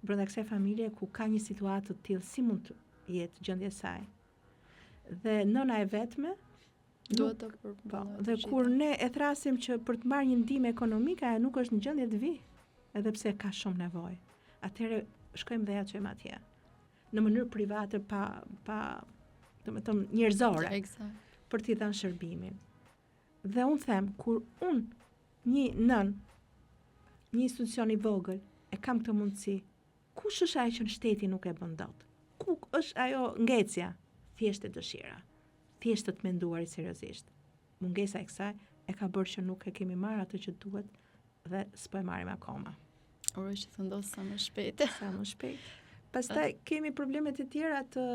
brenda kësaj familje ku ka një situatë të tillë, si mund të jetë gjendja e saj. Dhe nëna e vetme duhet të përballojë. Dhe kur ne e thrasim që për të marrë një ndihmë ekonomike, ajo nuk është në gjendje të vi, edhe pse ka shumë nevojë. Atëherë shkojmë dhe ja çojmë atje. Në mënyrë private pa domethënë njerëzore. Eksakt. Për t'i dhënë shërbimin. Dhe unë them, kur një nën, një institucion i vogël, e kam këtë mundësi, kush është ajo që në shteti nuk e bën dot? Ku është ajo ngecja? Thjesht e dëshira. Thjesht të menduarit seriozisht. Mungesa e kësaj e ka bërë që nuk e kemi marrë atë që duhet dhe s'po e marrim akoma. Uroj që të ndodhë sa më shpejt. Sa më shpejt. Pastaj kemi problemet e tjera të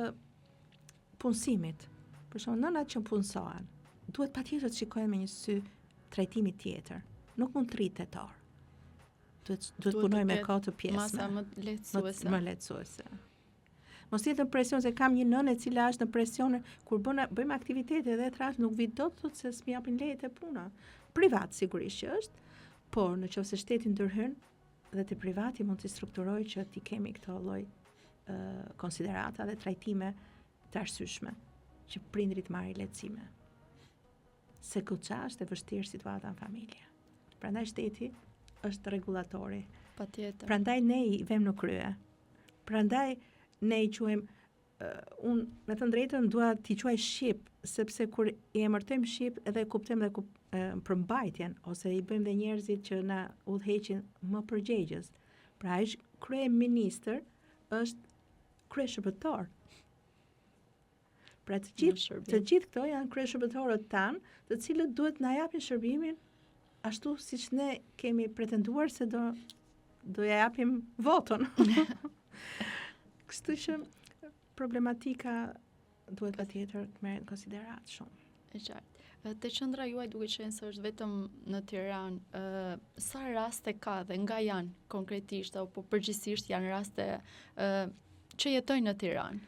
punësimit. Për shembull, nënat që punësohen, duhet patjetër të shikohen me një sy trajtimi tjetër. Nuk mund të rritet tetor. Duhet punoj me kohë të pjesme. Masa më lehtësuese. Më lehtësuese. Mos jetë në presion, se kam një nënë e cila është në presion kur bëjmë aktivitete dhe thrash nuk vi dot, thotë se s'mi japin lejet e puna. Privat sigurisht që është, por nëse shteti ndërhyn dhe te privati mund të strukturoj që ti kemi këto lloj konsiderata dhe trajtime të arsyeshme që prindrit marrin lehtësime. Se goxha është e vështirë situata në familje. Prandaj shteti është rregullatori. Patjetër. Prandaj ne i vëmë në krye. Prandaj ne i quajmë, unë me të drejtën dua t'i quaj shqip, sepse kur i emërtojmë shqip edhe kuptojmë dhe përmbajtjen, ose i bëjmë dhe njerëzit që na udhëheqin më përgjegjës. Pra ai kryeministër është kryeshërbëtor. Pra të gjithë këto janë kryeshërbëtorët tanë, të cilët duhet na japin shërbimin ashtu siç ne kemi pretenduar se do do ja japim votën. Kështu që problematika duhet patjetër të merret në konsiderat shumë. E qartë. Te qendra juaj duke qenë se është vetëm në Tiranë, sa raste ka dhe nga janë konkretisht apo përgjithsisht janë raste që jetojnë në Tiranë?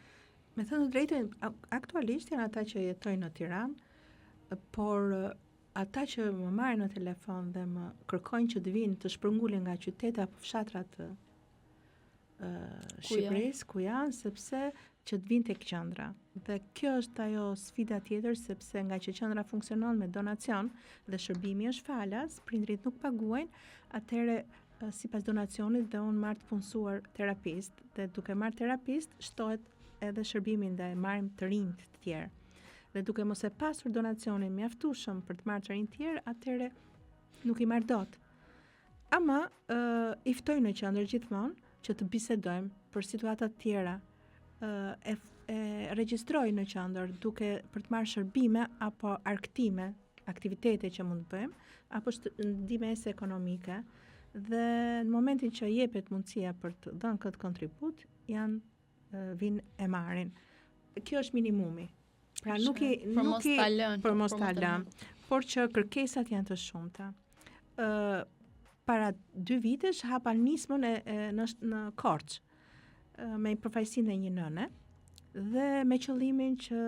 Me thënë të drejtën, aktualisht janë ata që jetojnë në Tiranë, por ata që më marrin në telefon dhe më kërkojnë që të vinë të shpërngulin nga qytete apo fshatrat të Shqipërisë, ku janë, sepse që të vinë tek qendra. Dhe kjo është ajo sfida tjetër, sepse nga që qendra funksionon me donacion dhe shërbimi është falas, prindrit nuk paguajnë, atëherë sipas donacionit dhe unë marr të punësuar terapist, dhe duke marr terapist shtohet edhe shërbimin dhe marrim të rinj të tjerë. Dhe duke mos e pasur donacionin mjaftueshëm për të marrë të rinj të tjerë, atëherë nuk i marr dot. Ama i ftoj në qendër gjithmonë që të bisedojmë për situata të tjera, e regjistroj në qendër duke për të marrë shërbime apo argëtime, aktivitete që mund të bëjmë, apo ndihmëse ekonomike, dhe në momentin që jepet mundësia për të dhënë këtë kontribut, vinë e marrin. Kjo është minimumi. Pra për mos ta lëmë, por që kërkesat janë të shumta. Para 2 vitesh hapa nismën në Korç me përfaqësinë e një nëne dhe me qëllimin që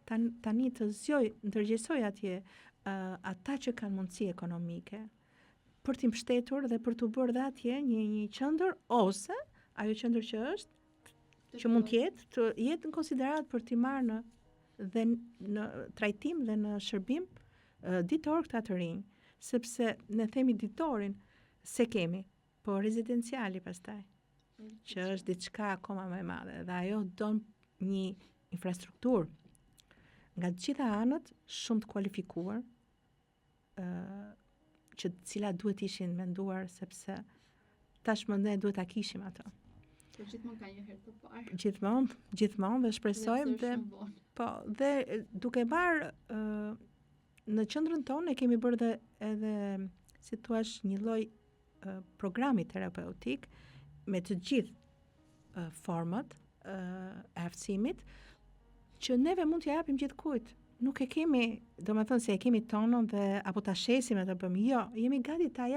tani të ndërgjegjësoj atje ata që kanë mundësi ekonomike për t'i mbështetur dhe për t'u bërë dhe atje një qendër, ose ajo qendër që është që mund të jetë në konsiderat për t'i marrë në trajtim dhe në shërbim ditor këta të rinj, sepse ne themi ditorin se kemi, po rezidenciali pastaj, që është diçka akoma më e madhe, dhe ajo don një infrastrukturë nga të gjitha anët shumë të kualifikuar, që të cilat duhet ishin menduar, sepse tashmë ne duhet ta kishim ato. Gjithmonë ka një herë të parë. Gjithmonë dhe shpresojmë dhe duke marrë në qendrën tonë ne kemi bërë edhe si thua një lloj programi terapeutik me të gjithë format e aftësimit që neve mund t'ja japim gjithkujt. Nuk e kemi, domethënë se e kemi tonën dhe apo ta shesim e ta bëjmë. Jo, jemi gati t'ja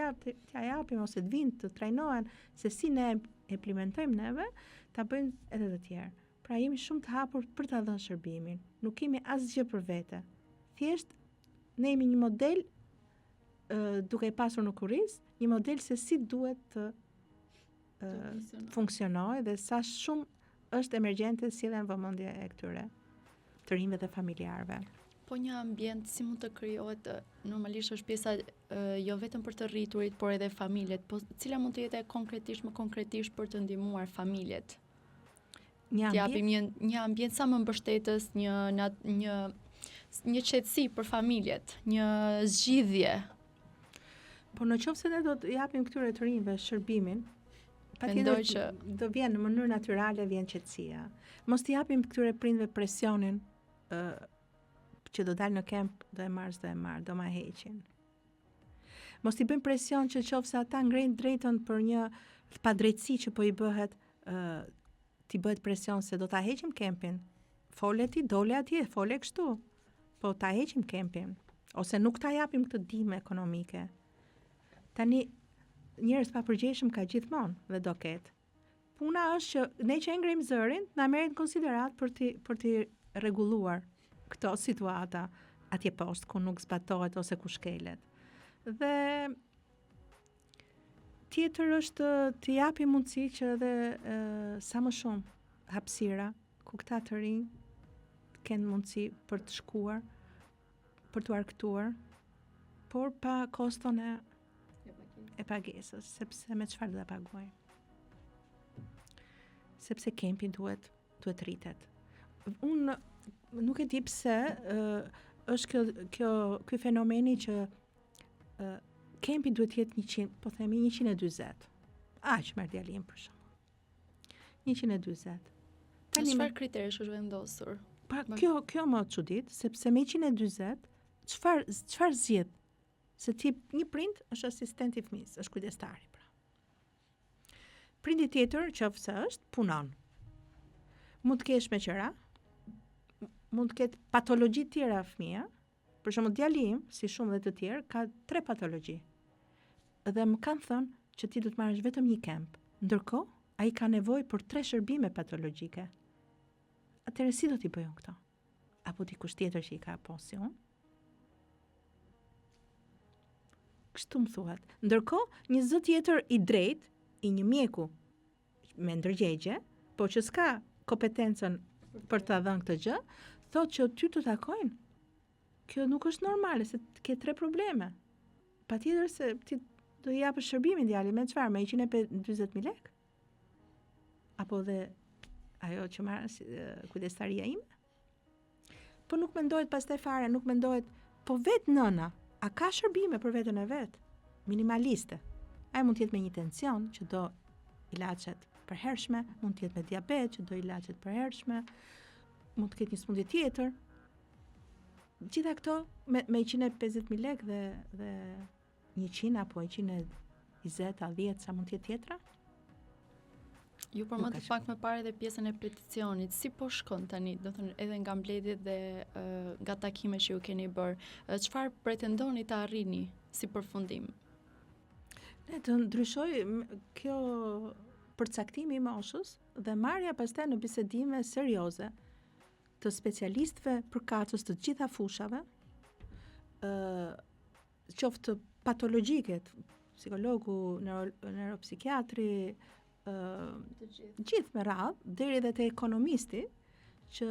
japim ose të vinë të trajnohen se si ne implementojmë neve, ta bëjmë edhe të tjerë. Pra jemi shumë të hapur për ta dhënë shërbimin. Nuk kemi asgjë për vete. Thjesht ne jemi një model duke i pasur në kurriz, një model se si duhet të funksionojë dhe sa shumë është emergjente sjellja në vëmendje e këtyre të rinjve dhe familjarëve. Po një ambient si mund të krijohet, normalisht është pjesa jo vetëm për të rriturit, por edhe familjet, po cila mund të jetë më konkretisht për të ndihmuar familjet? Një ambient sa më mbështetës, një qetësi për familjet, një zgjidhje. Po në qoftë se ne do të japim këtyre të rinjve shërbimin, patjetër që do vjen në mënyrë natyrale, vjen qetësia. Mos t'i japim këtyre prindve presionin që do dalë në kemp, do e marr, do ma heqin. Mos t'i bëjmë presion që qoftë se ata ngrenë drejtën për një padrejtësi që po i bëhet, t'i bëhet presion se do ta heqim kempin. Fole ti, dole atje, fole kështu. Po ta heqim kempin, ose nuk ta japim këtë ndihmë ekonomike. Tani njerëz pa përgjegjshëm ka gjithmonë dhe do ketë. Puna është që ne që e ngrejmë zërin, na merret në konsiderat për t'i rregulluar këto situata atje poshtë ku nuk zbatohet ose ku shkelet. Dhe tjetër është t'i japim mundësi që edhe sa më shumë hapësira ku këta të rinj kenë mundësi për të shkuar, për të argëtuar, por pa koston e pagesës, sepse me çfarë do ta paguajnë? Sepse kempi duhet rritet. Unë nuk e di pse është ky fenomeni që kempi duhet jetë 140. Aq merr djalin për shembull. 140. Tani çfarë kriteresh është vendosur? Pa kjo më çudit, sepse me 140 çfarë zgjedh? Se ti një prind është asistent i fëmijës, është kujdestari pra. prindi tjetër, qoftë është, punon. Mund të kesh me qëra, mund të ketë patologji tjera fëmia. Për shembull djali im, si shumë dhe të tjerë, ka 3 patologji. Dhe më kanë thënë që ti do të marrësh vetëm një kemp. Ndërkohë, ai ka nevojë për 3 shërbime patologjike. Atëherë si do t'i bëjmë këto? Apo dikush tjetër që i ka pension? Kështu më thuhet. Ndërkohë, një zë tjetër i drejtë, i një mjeku me ndërgjegje, po që s'ka kompetencën për ta dhënë këtë gjë, thotë që ty të takojnë. Kjo nuk është normale, se ke 3 probleme. Patjetër se ti do i japësh shërbimin djalit me çfarë? Me 140.000 lekë? Apo dhe ajo që marr kujdestaria ime? Po nuk mendohet pastaj fare, nuk mendohet, po vetë nëna, a ka shërbime për veten e vet? Minimaliste. Ai mund të jetë me një tension që do ilaçet përhershme, mund të jetë me diabet që do ilaçet përhershme, mund të ketë një smundje tjetër. Gjitha këto me 150.000 lekë dhe 100 apo 120 a 10 sa mund të jetë tjetra? Ju përmendët pak më parë edhe pjesën e peticionit. Si po shkon tani, do thënë edhe nga mbledhjet dhe nga takimet që ju keni bërë, çfarë pretendoni të arrini si përfundim? Ne të ndryshoj kjo përcaktimi i moshës dhe marrja pastaj në bisedime serioze të specialistëve përkatës të gjitha fushave, qoftë patologjike, psikologu, neuropsikiatri, gjithë me radhë, deri dhe te ekonomisti, që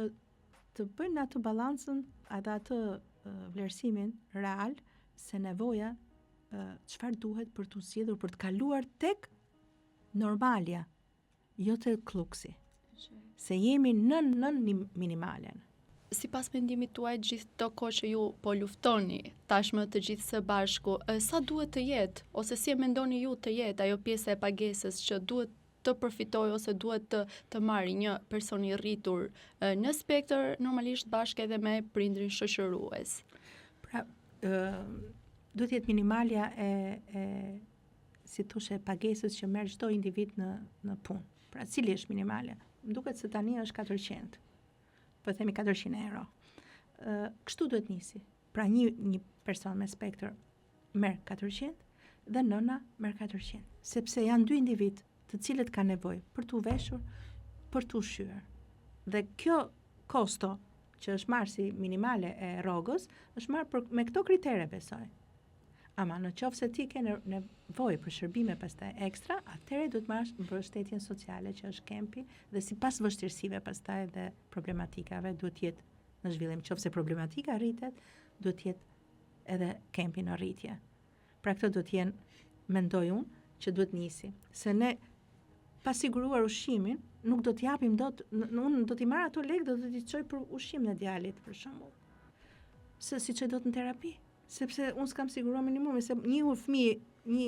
të bëjnë atë balancën edhe atë vlerësimin real se nevoja çfarë duhet për të zgjedhur, për të kaluar tek normalja, jo tek kluksi. Se jemi nën minimalen. Sipas mendimit tuaj, gjithë këto kohë që ju po luftoni tashmë të gjithë së bashku, sa duhet të jetë ose si e mendoni ju të jetë ajo pjesë e pagesës që duhet të përfitojë ose duhet të marrë një person i rritur në spektër, normalisht bashkë edhe me prindrin shoqërues? Pra, duhet jetë minimalja e si thoshe pagesës që merr çdo individ në punë. Pra, cili është minimalja? Më duket se tani është 400. Po themi 400 euro. Kështu duhet nisi. Pra një person me spektër merr 400 dhe nëna merr 400, sepse janë 2 individ të cilët kanë nevojë për të veshur, për të ushqyer. Dhe kjo kosto që është marrë si minimale e rrogës, është marrë me këto kritere, besoj. Ama në qoftë se ti ke nevojë për shërbime pastaj ekstra, atëherë duhet marrësh mbështetjen sociale që është kempi dhe sipas vështirësive pastaj dhe problematikave duhet jetë në zhvillim. Qoftë se problematika rritet, duhet jetë edhe kempi në rritje. Pra këto duhet jenë, mendoj unë, që duhet nisi. Se ne pa siguruar ushqimin, nuk do t'japim dot, unë do t'i marr ato lekë, do t'i çoj për ushqim në djalit për shembull. Se si çoj dot në terapi. Sepse unë s'kam siguruar minimumi, se një fëmijë, një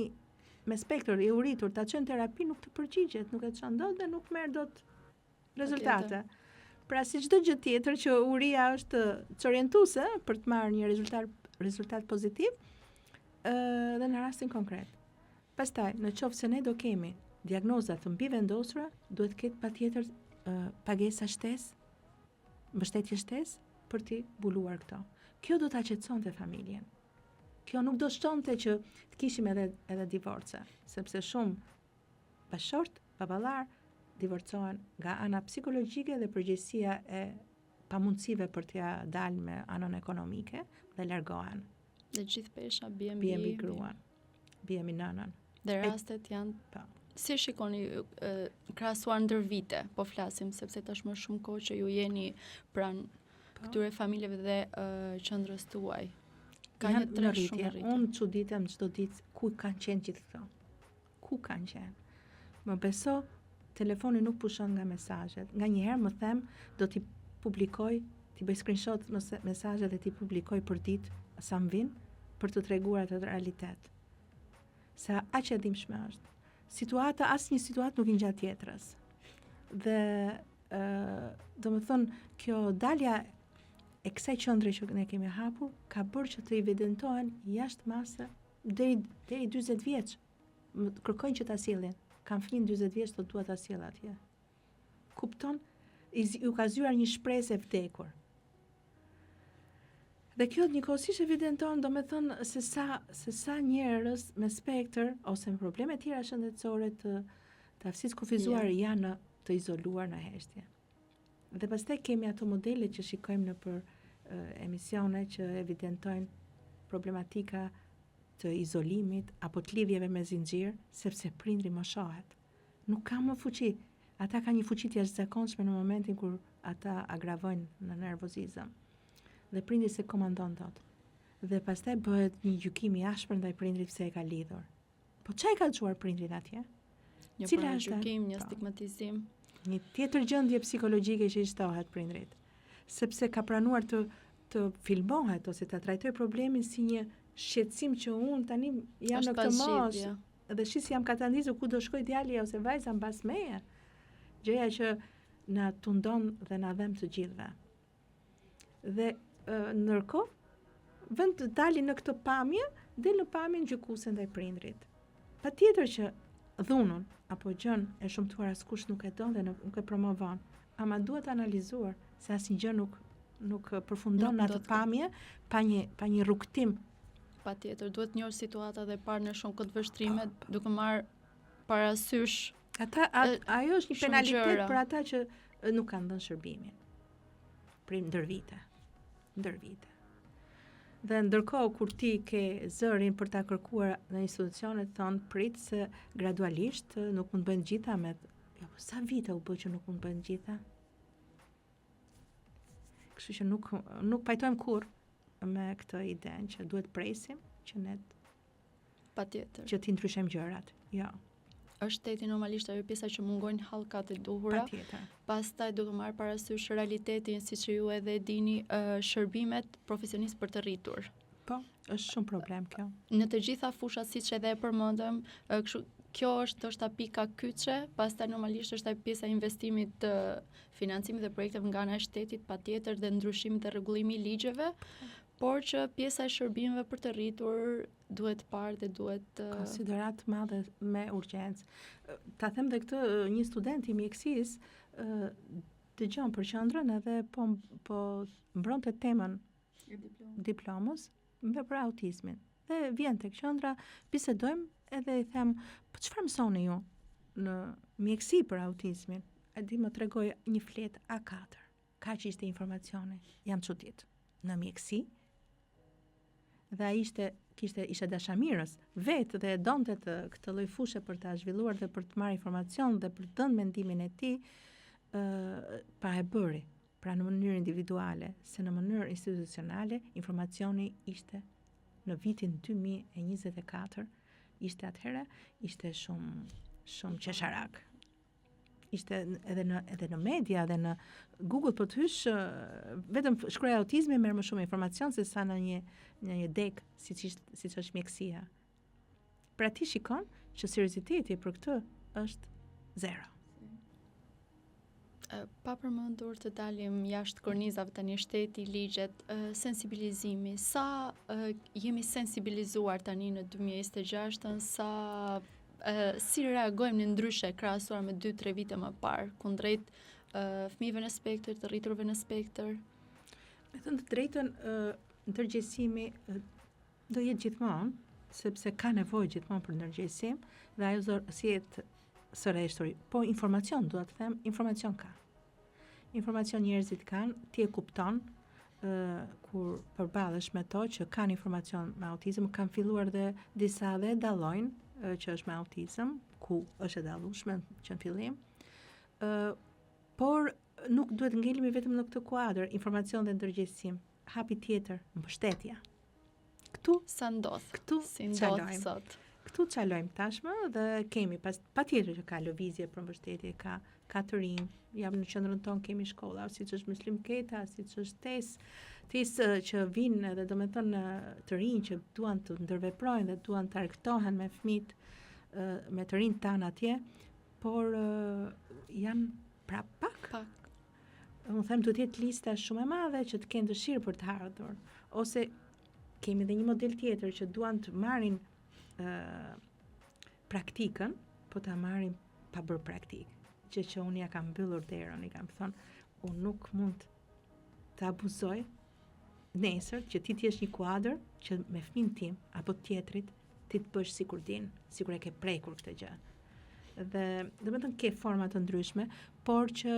me spektër i uritur ta çon terapi nuk të përgjigjet, nuk e çon dot dhe nuk merr dot rezultate. Pra si çdo gjë tjetër që uria është çorientuese për të marrë një rezultat pozitiv, dhe në rastin konkret. Pastaj, në qoftë se ne do kemi diagnoza të mbivendosura, duhet ketë patjetër pagesa shtesë, mbështetje shtesë për t'i mbuluar këto. Kjo do ta qetësonte familjen. Kjo nuk do shtonte që të kishim edhe divorce, sepse shumë bashkëshort, baballar divorcohen nga ana psikologjike dhe përgjegjësia e pamundësive për t'ia dalë me anën ekonomike dhe largohen. Dhe gjithë pesha bien mbi gruan, bien mbi nënën. Dhe rastet janë Si shikoni krahasuar ndër vite, po flasim sepse tashmë shumë kohë që ju jeni pranë këtyre familjeve dhe qendrës tuaj. Ka një treg shumë në rritje. Unë çuditem çdo ditë ku kanë qenë gjithë këto. Ku kanë qenë? Më beso, telefoni nuk pushon nga mesazhet. Nganjëherë më them do t'i publikoj, t'i bëj screenshot mesazhet dhe t'i publikoj për ditë sa më vin për të treguar atë realitet. Sa aq e dhimbshme është. Situata, asnjë situatë nuk i ngjat tjetrës. Dhe domethënë kjo dalja e kësaj qendre që ne kemi hapur ka bërë që të evidentohen jashtë mase deri 40 vjeç. Më kërkojnë që ta sillin. kam fëmijë 40 vjeç, do dua ta sjell atje. Kupton? Ju ka zgjuar një shpresë e vdekur. Dhe kjo njëkohësisht evidenton, do me thënë, se sa njerëz me spektër ose me probleme tjera shëndetësore të aftësisë kufizuar janë të izoluar në heshtje. Dhe pastaj kemi ato modele që shikojmë në për emisione që evidentojnë problematika të izolimit apo të lidhjeve me zinxhir, sepse prindri moshohet. Nuk ka më fuqi. Ata ka një fuqi të jashtëzakonshme në momentin kur ata agravojnë në nervozizëm. Dhe prindri se komandon dot. Dhe pastaj bëhet një gjykim i ashpër ndaj prindrit pse e ka lidhur. Po çfarë ka çuar prindrit atje? Një gjykim, një stigmatizim. Një tjetër gjendje psikologjike që i shtohet prindrit. Sepse ka pranuar të filmohet ose të trajtoj problemin si një shqetësim që unë tani jam në këtë moshë. Dhe shis jam katandizur ku do shkoj djali ose vajza mbas meje. Gjëja që na tundon dhe na dhem të gjithëve. Dhe ndërkohë vend të dalin në këtë pamje, del në pamjen gjykuese ndaj prindrit. Patjetër që dhunun apo gjën e shumtuar askush nuk e don dhe nuk e promovon, ama duhet analizuar se asnjë gjë nuk përfundon në atë pamje pa një rrugtim. Patjetër, duhet njohur situata dhe parë në shumë këtë vështrime, duke marrë parasysh. Ajo është një penalitet për ata që nuk kanë dhënë shërbimin. Për ndër vite. Dhe ndërkohë kur ti ke zërin për ta kërkuar në institucionet thonë prit se gradualisht nuk mund bëjnë gjitha me sa vite u bë që nuk mund bëjnë gjitha. Kështu që nuk pajtojmë kurrë me këtë idenë që duhet presim që ne patjetër që ti ndryshojmë gjërat. Jo. Është shteti normalisht ajo pjesa që mungojnë hallkat e duhura. Pastaj duke marrë parasysh realitetin, siç ju edhe e dini, shërbimet profesionistë për të rritur. Po, është shumë problem kjo. Në të gjitha fushat siç edhe e përmendëm, kjo është ndoshta pika kyçe, pastaj normalisht është ajo pjesa e investimit të financimit dhe projekteve nga ana e shtetit, patjetër dhe ndryshimit dhe rregullimi i ligjeve. Por që pjesa e shërbimeve për të rritur duhet parë dhe duhet konsiderat madhe me urgjencë. Ta them dhe këtë, një student i mjekësisë dëgjon për qendrën edhe po mbronte temën diplomës me për autizmin. Dhe vjen tek qendra, bisedojmë edhe i them, po çfarë mësoni ju në mjekësi për autizmin? A di më tregoj një fletë A4. Kaq ishte informacioni. Jam çudit. Në mjekësi dhe ai ishte dashamirës vetë dhe e donte këtë lloj fushë për ta zhvilluar dhe për të marrë informacion dhe për të dhënë mendimin e tij, pa e bëri, pra në mënyrë individuale, se në mënyrë institucionale informacioni ishte në vitin 2024, ishte shumë qesharak. Ishte edhe në media dhe në Google po të hysh vetëm shkruaj autizmi merr më shumë informacion se sa në një dek siç është mjekësia. Pra ti shikon që serioziteti për këtë është zero. Pa përmendur të dalim jashtë kornizave tani shteti, ligjet, sensibilizimi. Sa jemi sensibilizuar tani në 2026-ën, sa si reagojmë në ndryshe krahasuar me 2-3 vite më parë kundrejt fëmijëve në spektër, të rriturve në spektër? Me thënë të drejtën, ndërgjegjësimi do jetë gjithmonë, sepse ka nevojë gjithmonë për ndërgjegjësim dhe ajo zihet së rreshturi. Po informacion, duhet të them, informacion ka. Informacion njerëzit kanë, ti e kupton kur përballesh me to që kanë informacion me autizëm, kanë filluar dhe disa dhe dallojnë që është me autizëm, ku është e dallueshme që në fillim, por nuk duhet ngelemi vetëm në këtë kuadër, informacion dhe ndërgjegjësim. Hapi tjetër, mbështetja. Këtu sa ndodh? Këtu si ndodh sot? Këtu çalojmë tashmë dhe kemi patjetër që ka lëvizje për mbështetje, ka të rinj. Jam në qendrën tonë kemi shkolla, siç është Muslim Keta, siç është TES që vinë edhe domethënë të rinj që duan të ndërveprojnë dhe duan të argëtohen me fëmijët me të rinj tan atje, por janë pak. Unë them duhet jetë lista shumë e madhe që të kenë dëshirë për të ardhur, ose kemi edhe një model tjetër që duan të marrin praktikën po ta marrim pa bërë praktik. Që unë ja kam mbyllur derën, i kam thonë, unë nuk mund të abuzoj nesër që ti t'jesh një kuadër që me fëmin tim apo tjetrit ti të bësh sikur din, sikur e ke prekur këtë gjë. Dhe domethënë ke forma të ndryshme, por që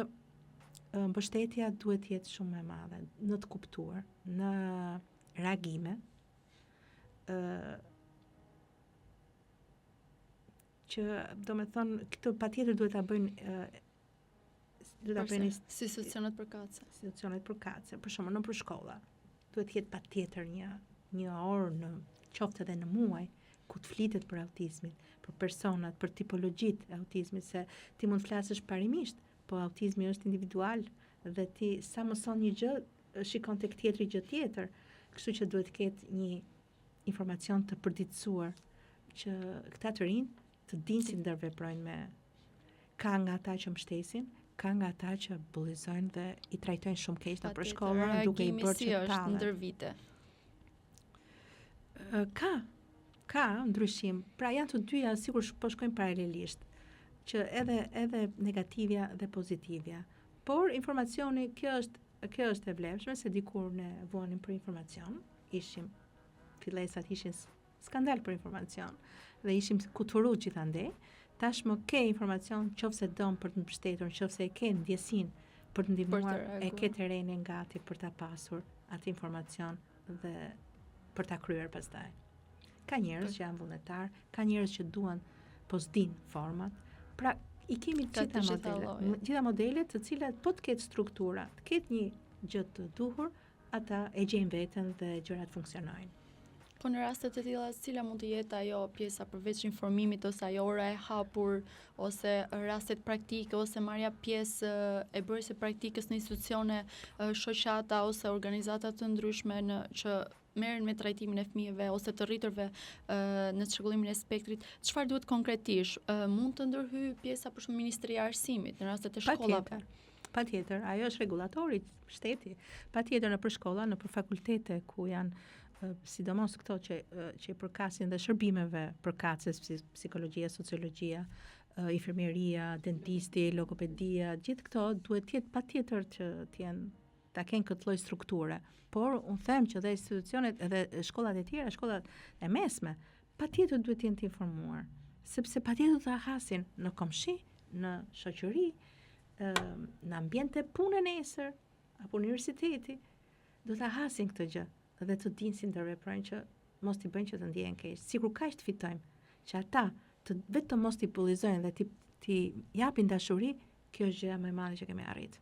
mbështetja duhet të jetë shumë e madhe, në të kuptuar, në reagime, që domethënë këtë patjetër duhet ta bëjnë si institucionet përkatëse, për shembull nëpër shkolla. Duhet të jetë patjetër një orë në qoftë edhe në muaj ku të flitet për autizmin, për personat, për tipologjitë e autizmit, se ti mund të flasësh parimisht, po autizmi është individual dhe ti sa mëson një gjë, shikon tek tjetri gjë tjetër. Kështu që duhet të ketë një informacion të përditësuar që këta të rinj të dinë si ndërveprojnë me. Ka nga ata që mbështesin, ka nga ata që bullizojnë dhe i trajtojnë shumë keq nëpër shkolla, duke i bërë si është ndër vite. Ka ndryshim. Pra janë të dyja sikur po shkojnë paralelisht, që edhe negativja dhe pozitivja. Por informacioni kjo është e vlefshme, se dikur ne vuanim për informacion, fillesat ishin skandal për informacion dhe ishim kuturu gjithandej. Tashmë ke informacion qofse don për të mbështetur, qofse e ke ndjesin për të ndihmuar, e ke terrenin gati për ta pasur atë informacion dhe për ta kryer pastaj. Ka njerëz që janë vullnetar, ka njerëz që duan po s'din format. Pra i kemi gjitha modelet të cilat po të ketë struktura, të ketë një gjë të duhur, ata e gjejnë veten dhe gjërat funksionojnë. Po në raste të tilla, cila mund të jetë ajo pjesa përveç informimit ose ajo ora e hapur ose rastet praktike ose marrja pjesë e bërjes së praktikës në institucione, shoqata ose organizata të ndryshme që merren me trajtimin e fëmijëve ose të rriturve në çrregullimin e spektrit, çfarë duhet konkretisht? Mund të ndërhyjë pjesa për shembull Ministria e Arsimit në rastet e shkollave? Patjetër, ajo është rregullatori, shteti. Patjetër nëpër shkolla, nëpër fakultete ku janë sidomos këto që i përkasin dhe shërbimeve përkatëses, psikologjia, sociologjia, infermieria, dentisti, logopedia, gjithë këto duhet të jetë patjetër që ta kenë këtë lloj strukture. Por unë them që dhe institucionet edhe shkollat e tjera, shkollat e mesme, patjetër duhet të jenë të informuar, sepse patjetër ta hasin në komshi, në shoqëri, në ambiente pune nesër apo universiteti, do ta hasin këtë gjë dhe të dinë si ndërveprojnë që mos t'i bëjnë që të ndjehen keq. Sikur kaq të fitojmë, që ata të vetëm mos t'i bullizojnë dhe t'i japin dashuri, kjo është gjëja më e madhe që kemi arrit.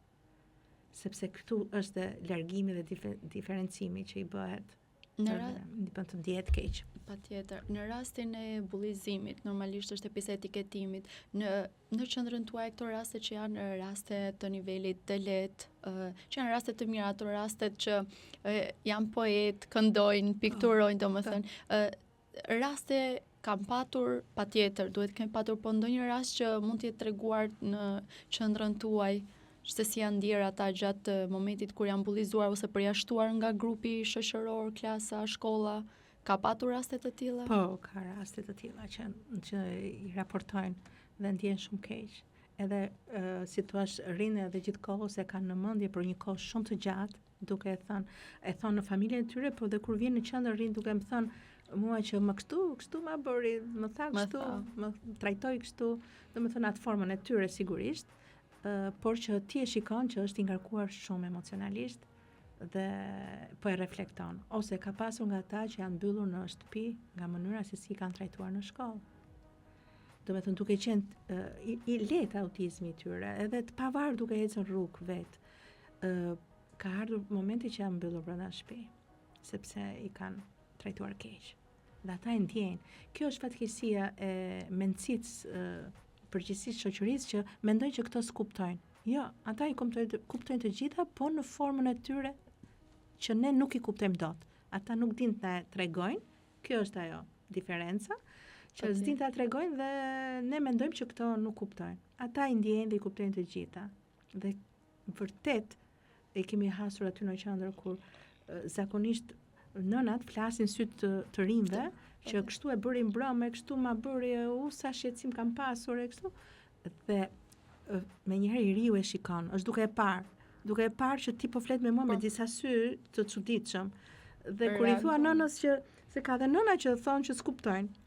Sepse këtu është dhe largimi dhe diferencimi që i bëhet bën të ndihet keq. Patjetër. Në rastin e bullizimit, normalisht është pjesa e etiketimit. Në qendrën tuaj këto raste që janë raste të nivelit të lehtë, që janë raste të mira, ato rastet që janë poet, këndojnë, pikturojnë, domethënë, raste kam patur, patjetër, duhet kemi patur, po ndonjë rast që mund të jetë treguar në qendrën tuaj, se si janë ndier ata gjatë momentit kur janë bullizuar ose përjashtuar nga grupi shoqëror, klasa, shkolla. Ka patur raste të tilla? Po, ka raste të tilla që i raportojnë dhe ndjen shumë keq. Edhe si thua, rinë edhe gjithkohë se kanë në mendje për një kohë shumë të gjatë, duke e thonë në familjen e tyre, por dhe kur vjen në qendër rinë duke më thënë mua që më kështu më bëri, më tha kështu, më trajtoi kështu, domethënë atë formën e tyre sigurisht, por që ti e shikon që është i ngarkuar shumë emocionalisht dhe po e reflekton, ose ka pasur nga ata që janë mbyllur në shtëpi nga mënyra se si kanë trajtuar në shkollë. Domethënë duke qenë i lehtë autizmi i tyre, edhe të pavarur duke ecën rrugë vet. Ka ardhur momente që janë mbyllur brenda shtëpi, sepse i kanë trajtuar keq. Dhe ata e ndjejnë. Kjo është fatkeqësia e mendësisë përgjithsisht shoqërisë që mendojnë që këto s'kuptojnë. Jo, ata i kuptojnë të gjitha, po në formën e tyre që ne nuk i kuptojmë dot. Ata nuk dinë të tregojnë, kjo është ajo diferenca, që s'dinë të tregojnë dhe ne mendojmë që këto nuk kuptojnë. Ata i ndjejnë dhe i kuptojnë të gjitha. Dhe vërtet e kemi hasur aty në qendër kur zakonisht nënat flasin syt të rinjve që kështu e bëri mbrëmë, kështu ma bëri sa shqetësim kam pasur e kështu. Dhe me njëherë i riu e shikon, është duke e parë që ti po flet me mua me disa sy të çuditshëm. Dhe kur i thua nënës që se ka dhe nëna që thonë që s'kuptojnë.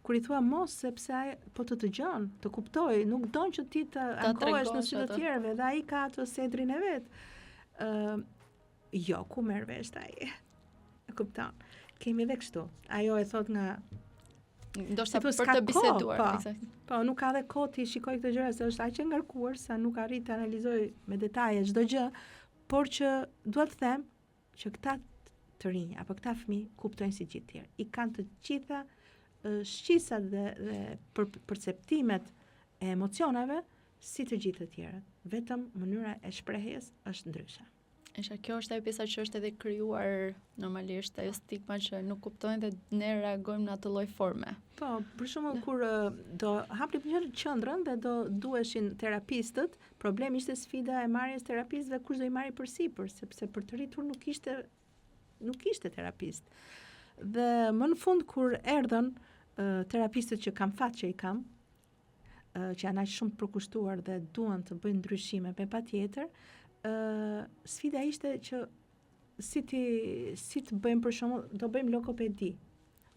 Kur i thua mos sepse ai po të dëgjon, të kuptoj, nuk don që ti të ankohesh në sy të tjerëve, dhe ai ka atë sedrin e vet. Jo, ku merr vesh ai? E kupton. Kemi edhe kështu. Ajo e thot nga ndoshta për të biseduar. Po, nuk ka dhe kohë ti shikoj këtë gjëra se është aq e ngarkuar sa nuk arrit të analizoj me detaje çdo gjë, por që dua të them që këta të rinj apo këta fëmijë kuptojnë si gjithë tjerë. I kanë të gjitha shqisat dhe perceptimet e emocionave si të gjithë të tjerët. Vetëm mënyra e shprehjes është ndryshe. Kjo është ajo pjesa që është edhe krijuar normalisht, ajo stigma që nuk kuptojnë dhe ne reagojmë në atë lloj forme. Po, për shembull kur do hapni qendrën dhe do duheshin terapistët, problemi ishte sfida e marrjes terapistëve, kush do i marrë përsipër, sepse për të rritur nuk ishte terapist. Dhe më në fund kur erdhën terapistët që kam fat që i kam, që janë aq shumë të përkushtuar dhe duan të bëjnë ndryshime me patjetër, sfida ishte që si të bëjmë për shembull, do bëjmë lokopedi.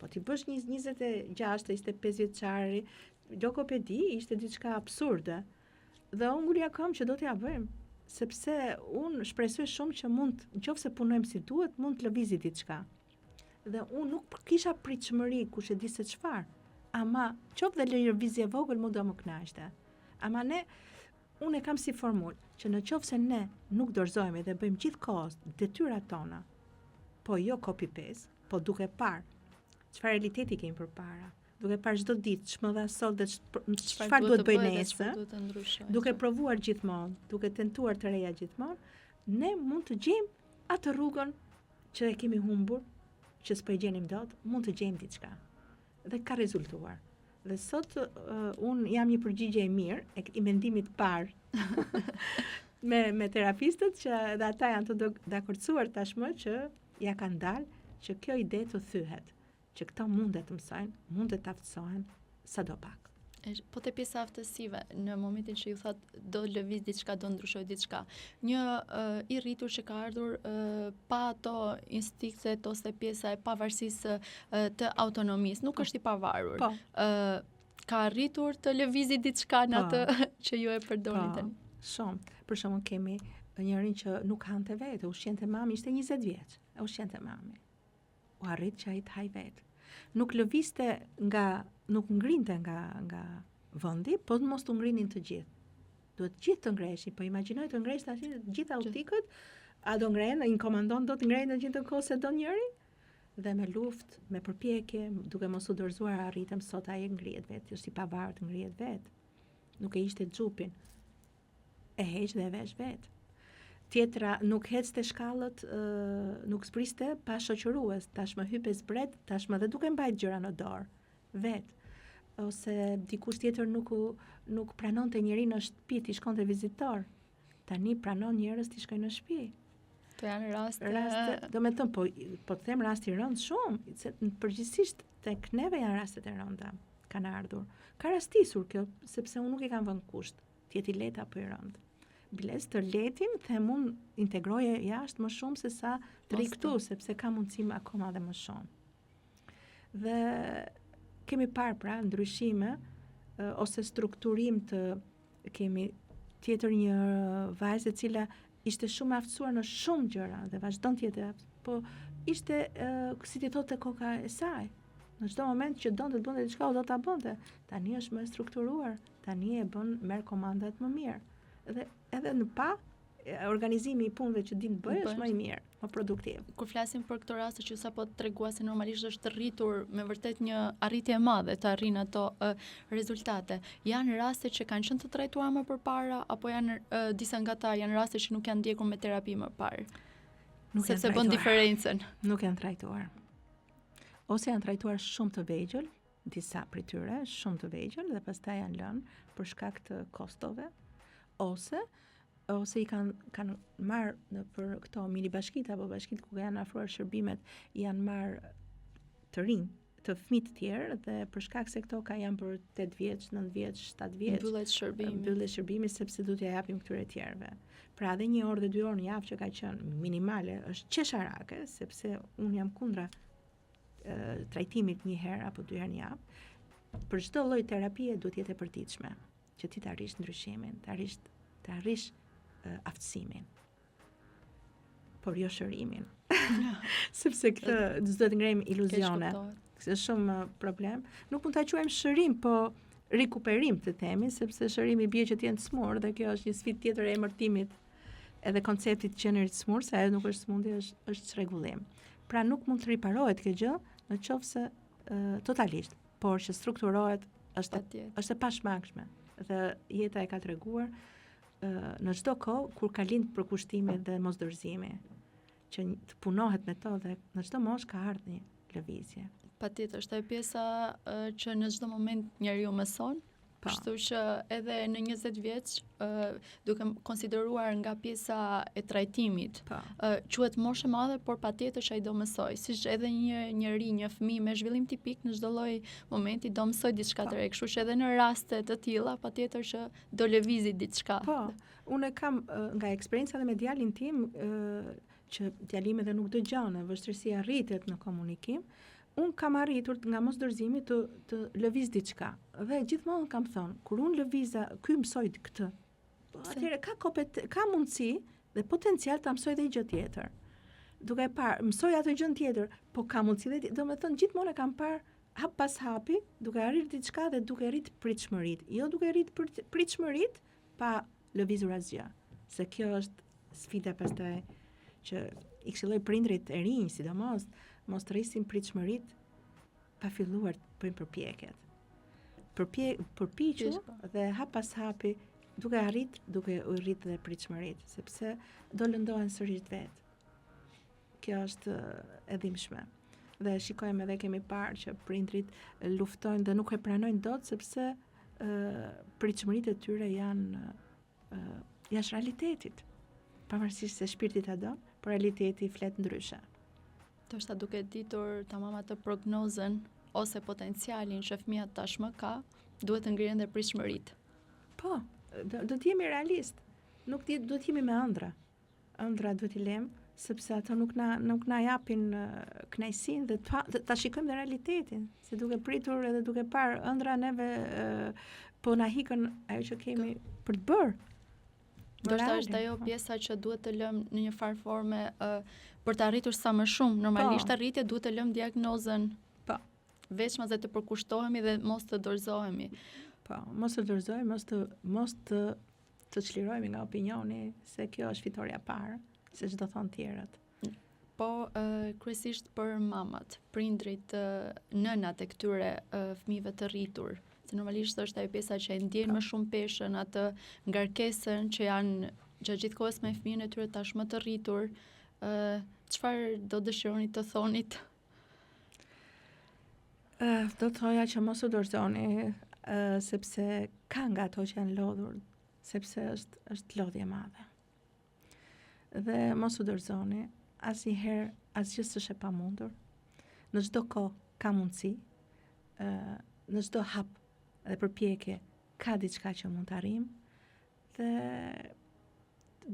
Po ti bësh 26, 25 vjeçari, lokopedi ishte diçka absurde. Dhe unë ngulja kam që do t'ja bëjmë, sepse unë shpresoj shumë që mund, nëse punojmë si duhet, mund të lëvizi diçka. Dhe unë nuk kisha pritshmëri kush e di se çfarë. Ama qoftë dhe lëvizje vogël, mu do më kënaqte. Ama unë e kam si formulë që në qoftë se ne nuk dorëzohemi dhe bëjmë gjithkohës detyrat tona, po jo copy paste, po duke parë çfarë realiteti kemi përpara, duke parë çdo ditë ç'më dha sot dhe çfarë duhet bëj nesër, duke provuar gjithmonë, duke tentuar të reja gjithmonë, ne mund të gjejmë atë rrugën që e kemi humbur, që s'po e gjenim dot, mund të gjejmë diçka. Dhe ka rezultuar. Dhe sot unë jam një përgjigje e mirë, i mendimit parë me terapistët që dhe ata janë të dakordsuar tashmë që ja kanë dalë që kjo ide të thyhet, që këta mundet të mësojnë, mundet të aftësohen sado pak. Po te pjesa aftësive, në momentin që ju thatë do lëviz diçka, do ndryshoj diçka, një i rritur që ka ardhur pa ato instinktet ose pjesa e pavarësisë të autonomisë, nuk është i pavarur. Po. Ka arritur të lëvizi diçka në atë që ju e përdorni tani. Shumë. Për shembull kemi njërin që nuk hante vetë, ushqente mami, ishte 20 vjeç. Ushqente mami. U arrit që ai të haj vetë. Nuk lëviste nuk ngrinte nga vendi, po mos të ngrinin të gjithë. Duhet gjithë të ngreshin, po imagjinoj të ngresh tash të gjithë autikët, a do ngren, i komandon do të ngrenë në gjithë kohë se do njëri? Dhe me luftë, me përpjekje, duke mos u dorëzuar arritëm sot ai ngrihet vetë, është i pavarur, ngrihet vetë. Nuk e ishte xhupin. E heq dhe e vesh vetë. Tjetra nuk hecte shkallët, nuk spriste pa shoqërues, tashmë hype zbret, tashmë dhe duke mbajt gjëra në dorë, vetë. Ose dikush tjetër nuk pranonte njëri në shtëpi, ti shkonte vizitor. Tani pranon njerëz ti shkojnë në shtëpi. To janë raste, do me thëmë, po të them rasti rënd shumë, se përgjithsisht tek neve janë rastet e rënda, kanë ardhur. Ka rastisur kjo, sepse unë nuk i kam vënë kusht, t'jeti leta apo i rënd. Biles të letin, them unë integroje jashtë më shumë se sa të riktu, sepse ka mundësim akoma dhe më shumë. Dhe kemi parë pra ndryshime, ose strukturim kemi tjetër një vajzë e cila ishte shumë aftësuar në shumë gjëra dhe vazhdon të jetë, po ishte si ti thotë koka e saj. Në çdo moment që donte të bënte diçka, do ta bënte. Tani është më strukturuar, tani e bën merr komandat më mirë. Dhe edhe në organizimi i punëve që din të bëj është më i mirë, më produktiv. Kur flasim për këto raste që sapo tregua se normalisht është rritur me vërtet një arritje e madhe të arrin ato rezultate. Janë raste që kanë qenë të trajtuara më përpara apo janë disa nga ta janë raste që nuk janë ndjekur me terapi më parë? Sepse bën diferencën. Nuk janë trajtuar. Ose janë trajtuar shumë të vegjël, disa prej tyre shumë të vegjël dhe pastaj janë lënë për shkak të kostove, ose ose i kanë marrë për këto mini bashkitë apo bashkitë ku janë afruar shërbimet, janë marrë të rinj, të fëmijë të tjerë dhe për shkak se këto janë për 8 vjeç, 9 vjeç, 7 vjeç. Mbyllet shërbimi sepse do t'ja japim këtyre tjerëve. Pra edhe 1 orë dhe 2 orë në javë që ka qenë minimale është qesharake, sepse unë jam kundra trajtimit 1 herë apo 2 herë në javë. Për çdo lloj terapie duhet jetë e përditshme, që ti të arrish ndryshimin, të arrish aftësimin. Por jo shërimin. Sepse këtë s'do të ngrejmë iluzione. Është shumë problem. Nuk mund ta quajmë shërim, po rikuperim të themi, sepse shërimi bie që të jenë të smur dhe kjo është një sfidë tjetër e emërtimit edhe konceptit qenerit smur, se ajo nuk është smundje, është çrregullim. Pra nuk mund të riparohet kjo gjë nëse totalisht, por që strukturohet është e pashmangshme. Dhe jeta e ka treguar në çdo kohë kur ka lind përkushtimi dhe mosdërzimi, që të punohet me to dhe në çdo moshë ka ardhur një lëvizje. Patjetër, është ajo pjesa që në çdo moment njeriu mëson. Kështu që edhe në 20 vjeç, duke konsideruar nga pjesa e trajtimit, quhet moshë e madhe, por patjetër që ai do mësoj. Siç edhe një fëmijë me zhvillim tipik në çdo lloj momenti do mësoj diçka të re. Kështu që edhe në raste të tilla patjetër që do lëvizi diçka. Po, unë kam nga eksperjenca dhe me djalin tim, që djalimi dhe nuk dëgjon, vështirësia rritet në komunikim. Unë kam arritur nga mosdërzimi të lëviz diçka. Dhe gjithmonë kam thonë, kur unë lëviza, ky mësoj këtë. Atëherë ka mundësi dhe potencial ta mësoj edhe gjë tjetër. Duke parë, mësoj atë gjë tjetër, po ka mundësi dhe domethënë gjithmonë e kam parë hap pas hapi, duke arritur diçka dhe duke rrit pritshmëritë. Jo duke rrit pritshmëritë pa lëvizur asgjë. Se kjo është sfida pastaj që i këshilloj prindrit e rinj, sidomos, mos të rrisin pritshmëritë pa filluar të bëjnë përpjekjet. Përpiqu dhe hap pas hapi duke u rrit dhe pritshmëritë, sepse do lëndohen sërish vetë. Kjo është e dhimbshme. Dhe shikojmë edhe kemi parë që prindrit luftojnë dhe nuk e pranojnë dot sepse pritshmëritë e tyre janë jashtë realitetit. Pavarësisht se shpirti ta don, por realiteti flet ndryshe. Ndoshta duke ditur tamam atë prognozën ose potencialin që fëmia tashmë ka, duhet të ngrihen dhe pritshmëritë. Po, do të jemi realist. Nuk do të jemi me ëndra. Ëndra duhet i lëm, sepse ato nuk na japin kënaqësinë dhe ta shikojmë dhe realitetin, se duke pritur edhe duke parë ëndra neve po na hikën ajo që kemi për të bërë. Ndoshta është ajo pjesa që duhet të lëmë në një farë forme për të arritur sa më shumë. Normalisht arritje duhet të lëmë diagnozën. Po. Veçmas dhe të përkushtohemi dhe mos të dorëzohemi. Po, mos të dorëzohemi, mos të çlirohemi nga opinioni, se kjo është fitoria e parë, se çdo thon tjerët. Po, kryesisht për mamat, prindrit, nënat e këtyre fëmijëve të rritur. Se normalisht është ajo pjesa që e ndjen më shumë peshën, atë ngarkesën që janë gjatë gjithë kohës me fëmijën e tyre tashmë të rritur. Çfarë do dëshironi të thonit? Do të thoja që mos u dorëzoni, sepse ka nga ato që janë lodhur, sepse është lodhje e madhe. Dhe mos u dorëzoni, asnjëherë asgjë s'është e pamundur. Në çdo kohë ka mundësi, në çdo hap dhe përpjekje ka diçka që mund të arrijmë dhe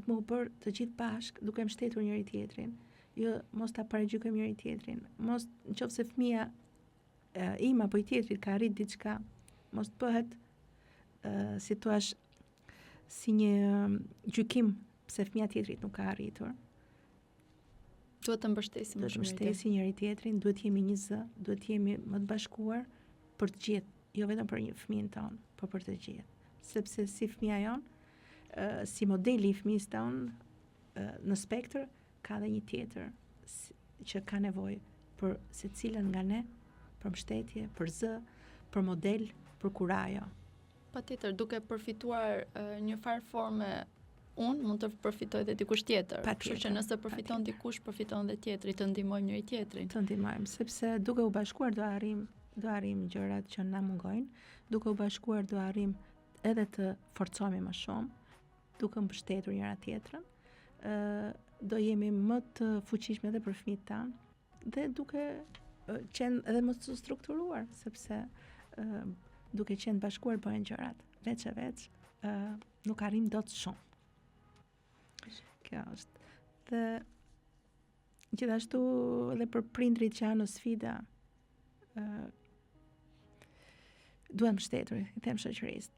më bërë të gjithë bashkë duke mbështetur njëri tjetrin. Jo, mos ta paragjykojmë njëri tjetrin. Mos, nëse fëmia im apo i tjetrit ka arrit diçka, mos të bëhet si thua si një gjykim pse fëmia tjetrit nuk ka arritur. Duhet të mbështesim njëri tjetrin, duhet jemi një zë, duhet jemi më të bashkuar për të gjithë. Jo vetëm për një fëmijën tonë, por për të gjithë. Sepse si fëmia jonë, si modeli i fëmijës tonë në spektër, ka dhe një tjetër që ka nevojë për secilën nga ne, për mbështetje, për zë, për model, për kurajo. Patjetër, duke përfituar një farë forme, unë mund të përfitoj dhe dikush tjetër. Kështu që nëse përfiton dikush, përfiton dhe tjetri, të ndihmojmë njëri tjetrin. Të ndihmojmë, sepse duke u bashkuar do arrim gjërat që na mungojnë, duke u bashkuar do arrim edhe të forcohemi më shumë, duke mbështetur njëra tjetrën, do jemi më të fuqishme edhe për fëmijët tanë dhe duke qenë edhe më të strukturuar, sepse duke qenë bashkuar bëhen gjërat, veç e veç nuk arrim dot shumë. Kjo është. Dhe gjithashtu edhe për prindrit që janë në sfida, duhem mbështetur, i them shoqërisë.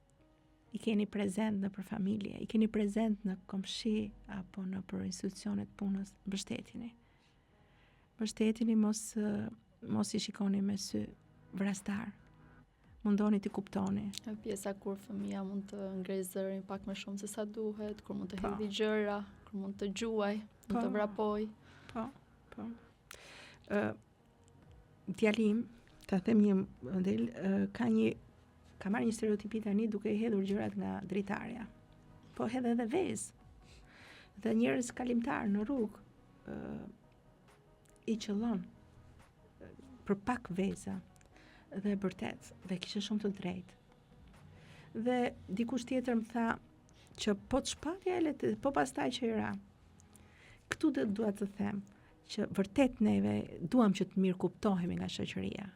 I keni prezent në për familje, i keni prezent në komshi apo në për institucionet punës, mbështetini. Mbështetini, mos i shikoni me sy vrastar. Mundoni t'i kuptoni. Pjesa kur fëmia mund të ngrej zërin pak më shumë se sa duhet, kur mund të hedhë gjëra, kur mund të gjuaj, mund të vrapoj. Po. Djalim, ta them një model, ka marrë një stereotipi tani duke i hedhur gjërat nga dritarja. Po hedh edhe vezë. Dhe njerëz kalimtar në rrugë i qëllon për pak veza dhe vërtet, dhe kishte shumë të drejtë. Dhe dikush tjetër më tha që po të shpatja e letë, po pastaj që i ra. Këtu dua të them që vërtet neve duam që të mirë kuptohemi nga shoqëria,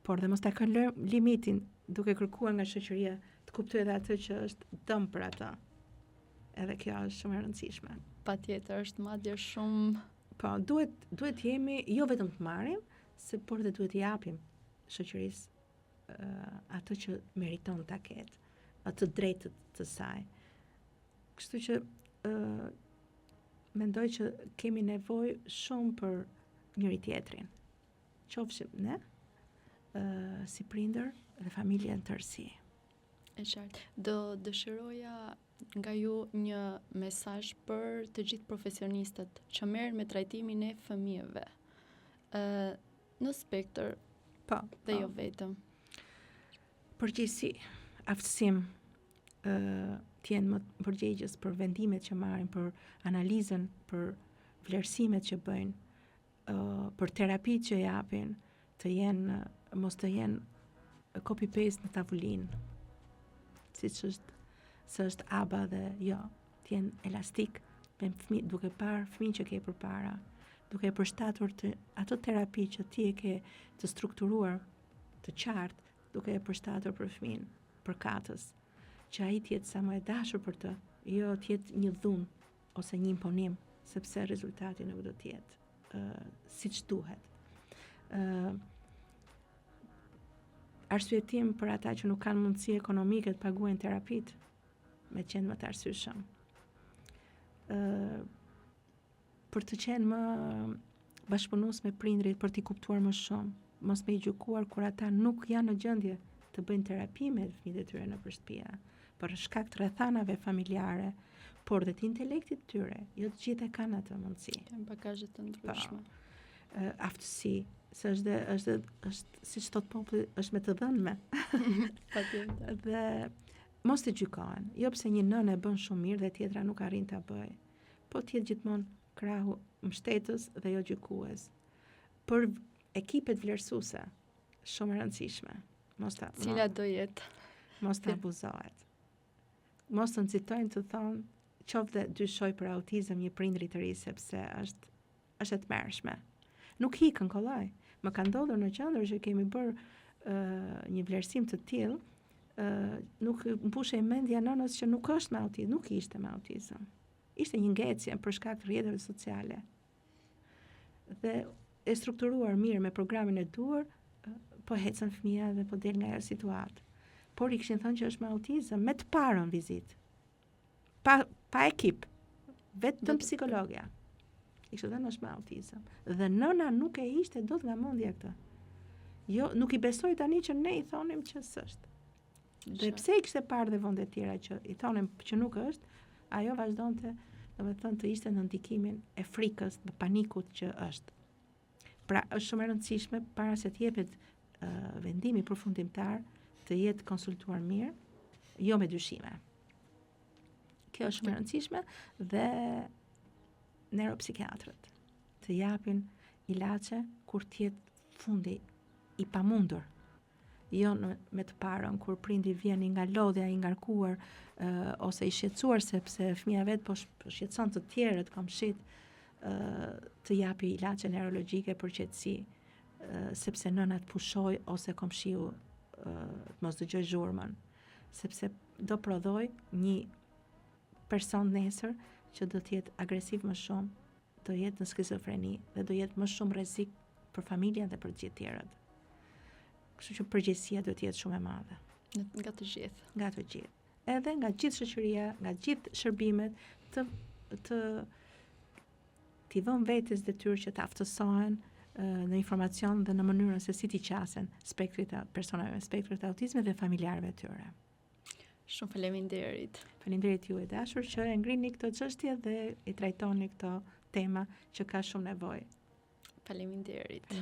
por dhe mos ta kalojmë limitin duke kërkuar nga shoqëria të kuptojë edhe atë që është dëm për atë. Edhe kjo është shumë e rëndësishme. Patjetër, është madje shumë. Po, duhet jemi jo vetëm të marrim, por dhe duhet i japim shoqërisë atë që meriton ta ketë, atë drejtë të saj. Kështu që mendoj që kemi nevojë shumë për njëri tjetrin. Qofshim ne si prindër dhe familja në tërësi. E qartë. Do dëshiroja nga ju një mesazh për të gjithë profesionistët që merren me trajtimin e fëmijëve. Në spektër, dhe jo vetëm. Përgjithësi, aftësim t'jenë më përgjegjës për vendimet që marrin, për analizën, për vlerësimet që bëjnë, për terapitë që japin, mos të jenë copy-paste në tavulinë, siç është aba dhe jo, t'jenë elastik, duke parë fëmijën që ke përpara, duke e përshtatur ato terapi që ti e ke të strukturuar, të qartë, duke e përshtatur për fëmijën, për katës, që ai të jetë sa më e dashur për të, jo të jetë një dhunë ose një imponim, sepse rezultati nuk do të jetë siç duhet. Arsyetim për ata që nuk kanë mundësi ekonomike të paguajnë terapitë, me qenë më të arsyeshëm. Për të qenë më bashkëpunues me prindrit, për t'i kuptuar më shumë, mos me i gjykuar kur ata nuk janë në gjendje të bëjnë terapi me fëmijët e tyre në shtëpi, për shkak të rrethanave familjare, por dhe të intelektit të tyre, jo të gjithë e kanë atë mundësi. Kanë bagazhe të ndryshme. Aftësi, se është siç thot populli, është me të dhënme. Patjetër. Dhe mos të gjykohen, jo pse një nënë e bën shumë mirë dhe tjetra nuk arrin ta bëjë, po të jetë gjithmonë krahu mbështetës dhe jo gjykues. Për ekipet vlerësuese, shumë e rëndësishme. Cila do jetë? Mos të abuzohet. Mos të nxitojnë të thonë, qoftë dy shoj për autizëm një prindri të ri, sepse është e tmerrshme. Nuk hikën kollaj. Më ka ndodhur në qendër që kemi bërë një vlerësim të tillë, nuk mbushej mendja nënës që nuk është me autizëm, nuk ishte me autizëm. Ishte një ngecje për shkak të rrjeteve sociale. Dhe e strukturuar mirë me programin e duhur, po hecën fëmia dhe po del nga ajo situatë. Por i kishin thënë që është me autizëm, me të parën vizitë. Pa ekip, vetëm psikologja. I kishte thënë është me autizëm. Dhe nëna nuk e ishte dot nga mendja këtë. Jo, nuk i besoi tani që ne i thonim që s'është. Dhe pse i kishte parë dhe vende tjera që i thonim që nuk është, ajo vazhdonte, domethënë të ishte në ndikimin e frikës, të panikut që është. Pra, është shumë e rëndësishme para se të jepet vendimi përfundimtar, të jetë konsultuar mirë, jo me dyshime. Kjo është shumë e rëndësishme dhe neuropsikiatrët të japin ilaçe kur të jetë fundi i pamundur. jo me të parën, kur prindi vjen i nga lodhja, i ngarkuar, ose i shqetësuar sepse fëmia vet po shqetëson të tjerët, komshit, të japi ilaçe neurologjike për qetësi, sepse nëna të pushoj ose komshiu të mos dëgjoj zhurmën, sepse do prodhoj një person nesër që do të jetë agresiv më shumë, do jetë në skizofreni dhe do jetë më shumë rrezik për familjen dhe për të gjithë tjerët. Kështu që përgjegjësia do të jetë shumë e madhe. Nga të gjithë. Nga të gjithë. Edhe nga gjithë shoqëria, nga gjithë shërbimet t'i vënë vetes detyrë që të aftësohen në informacion dhe në mënyrën se si t'i qasen personave me spektrit autizmi dhe familjarëve të tyre. Shumë faleminderit. Faleminderit ju e dashur që e ngrini këto çështje dhe i trajtoni këto tema që ka shumë nevojë. Faleminderit.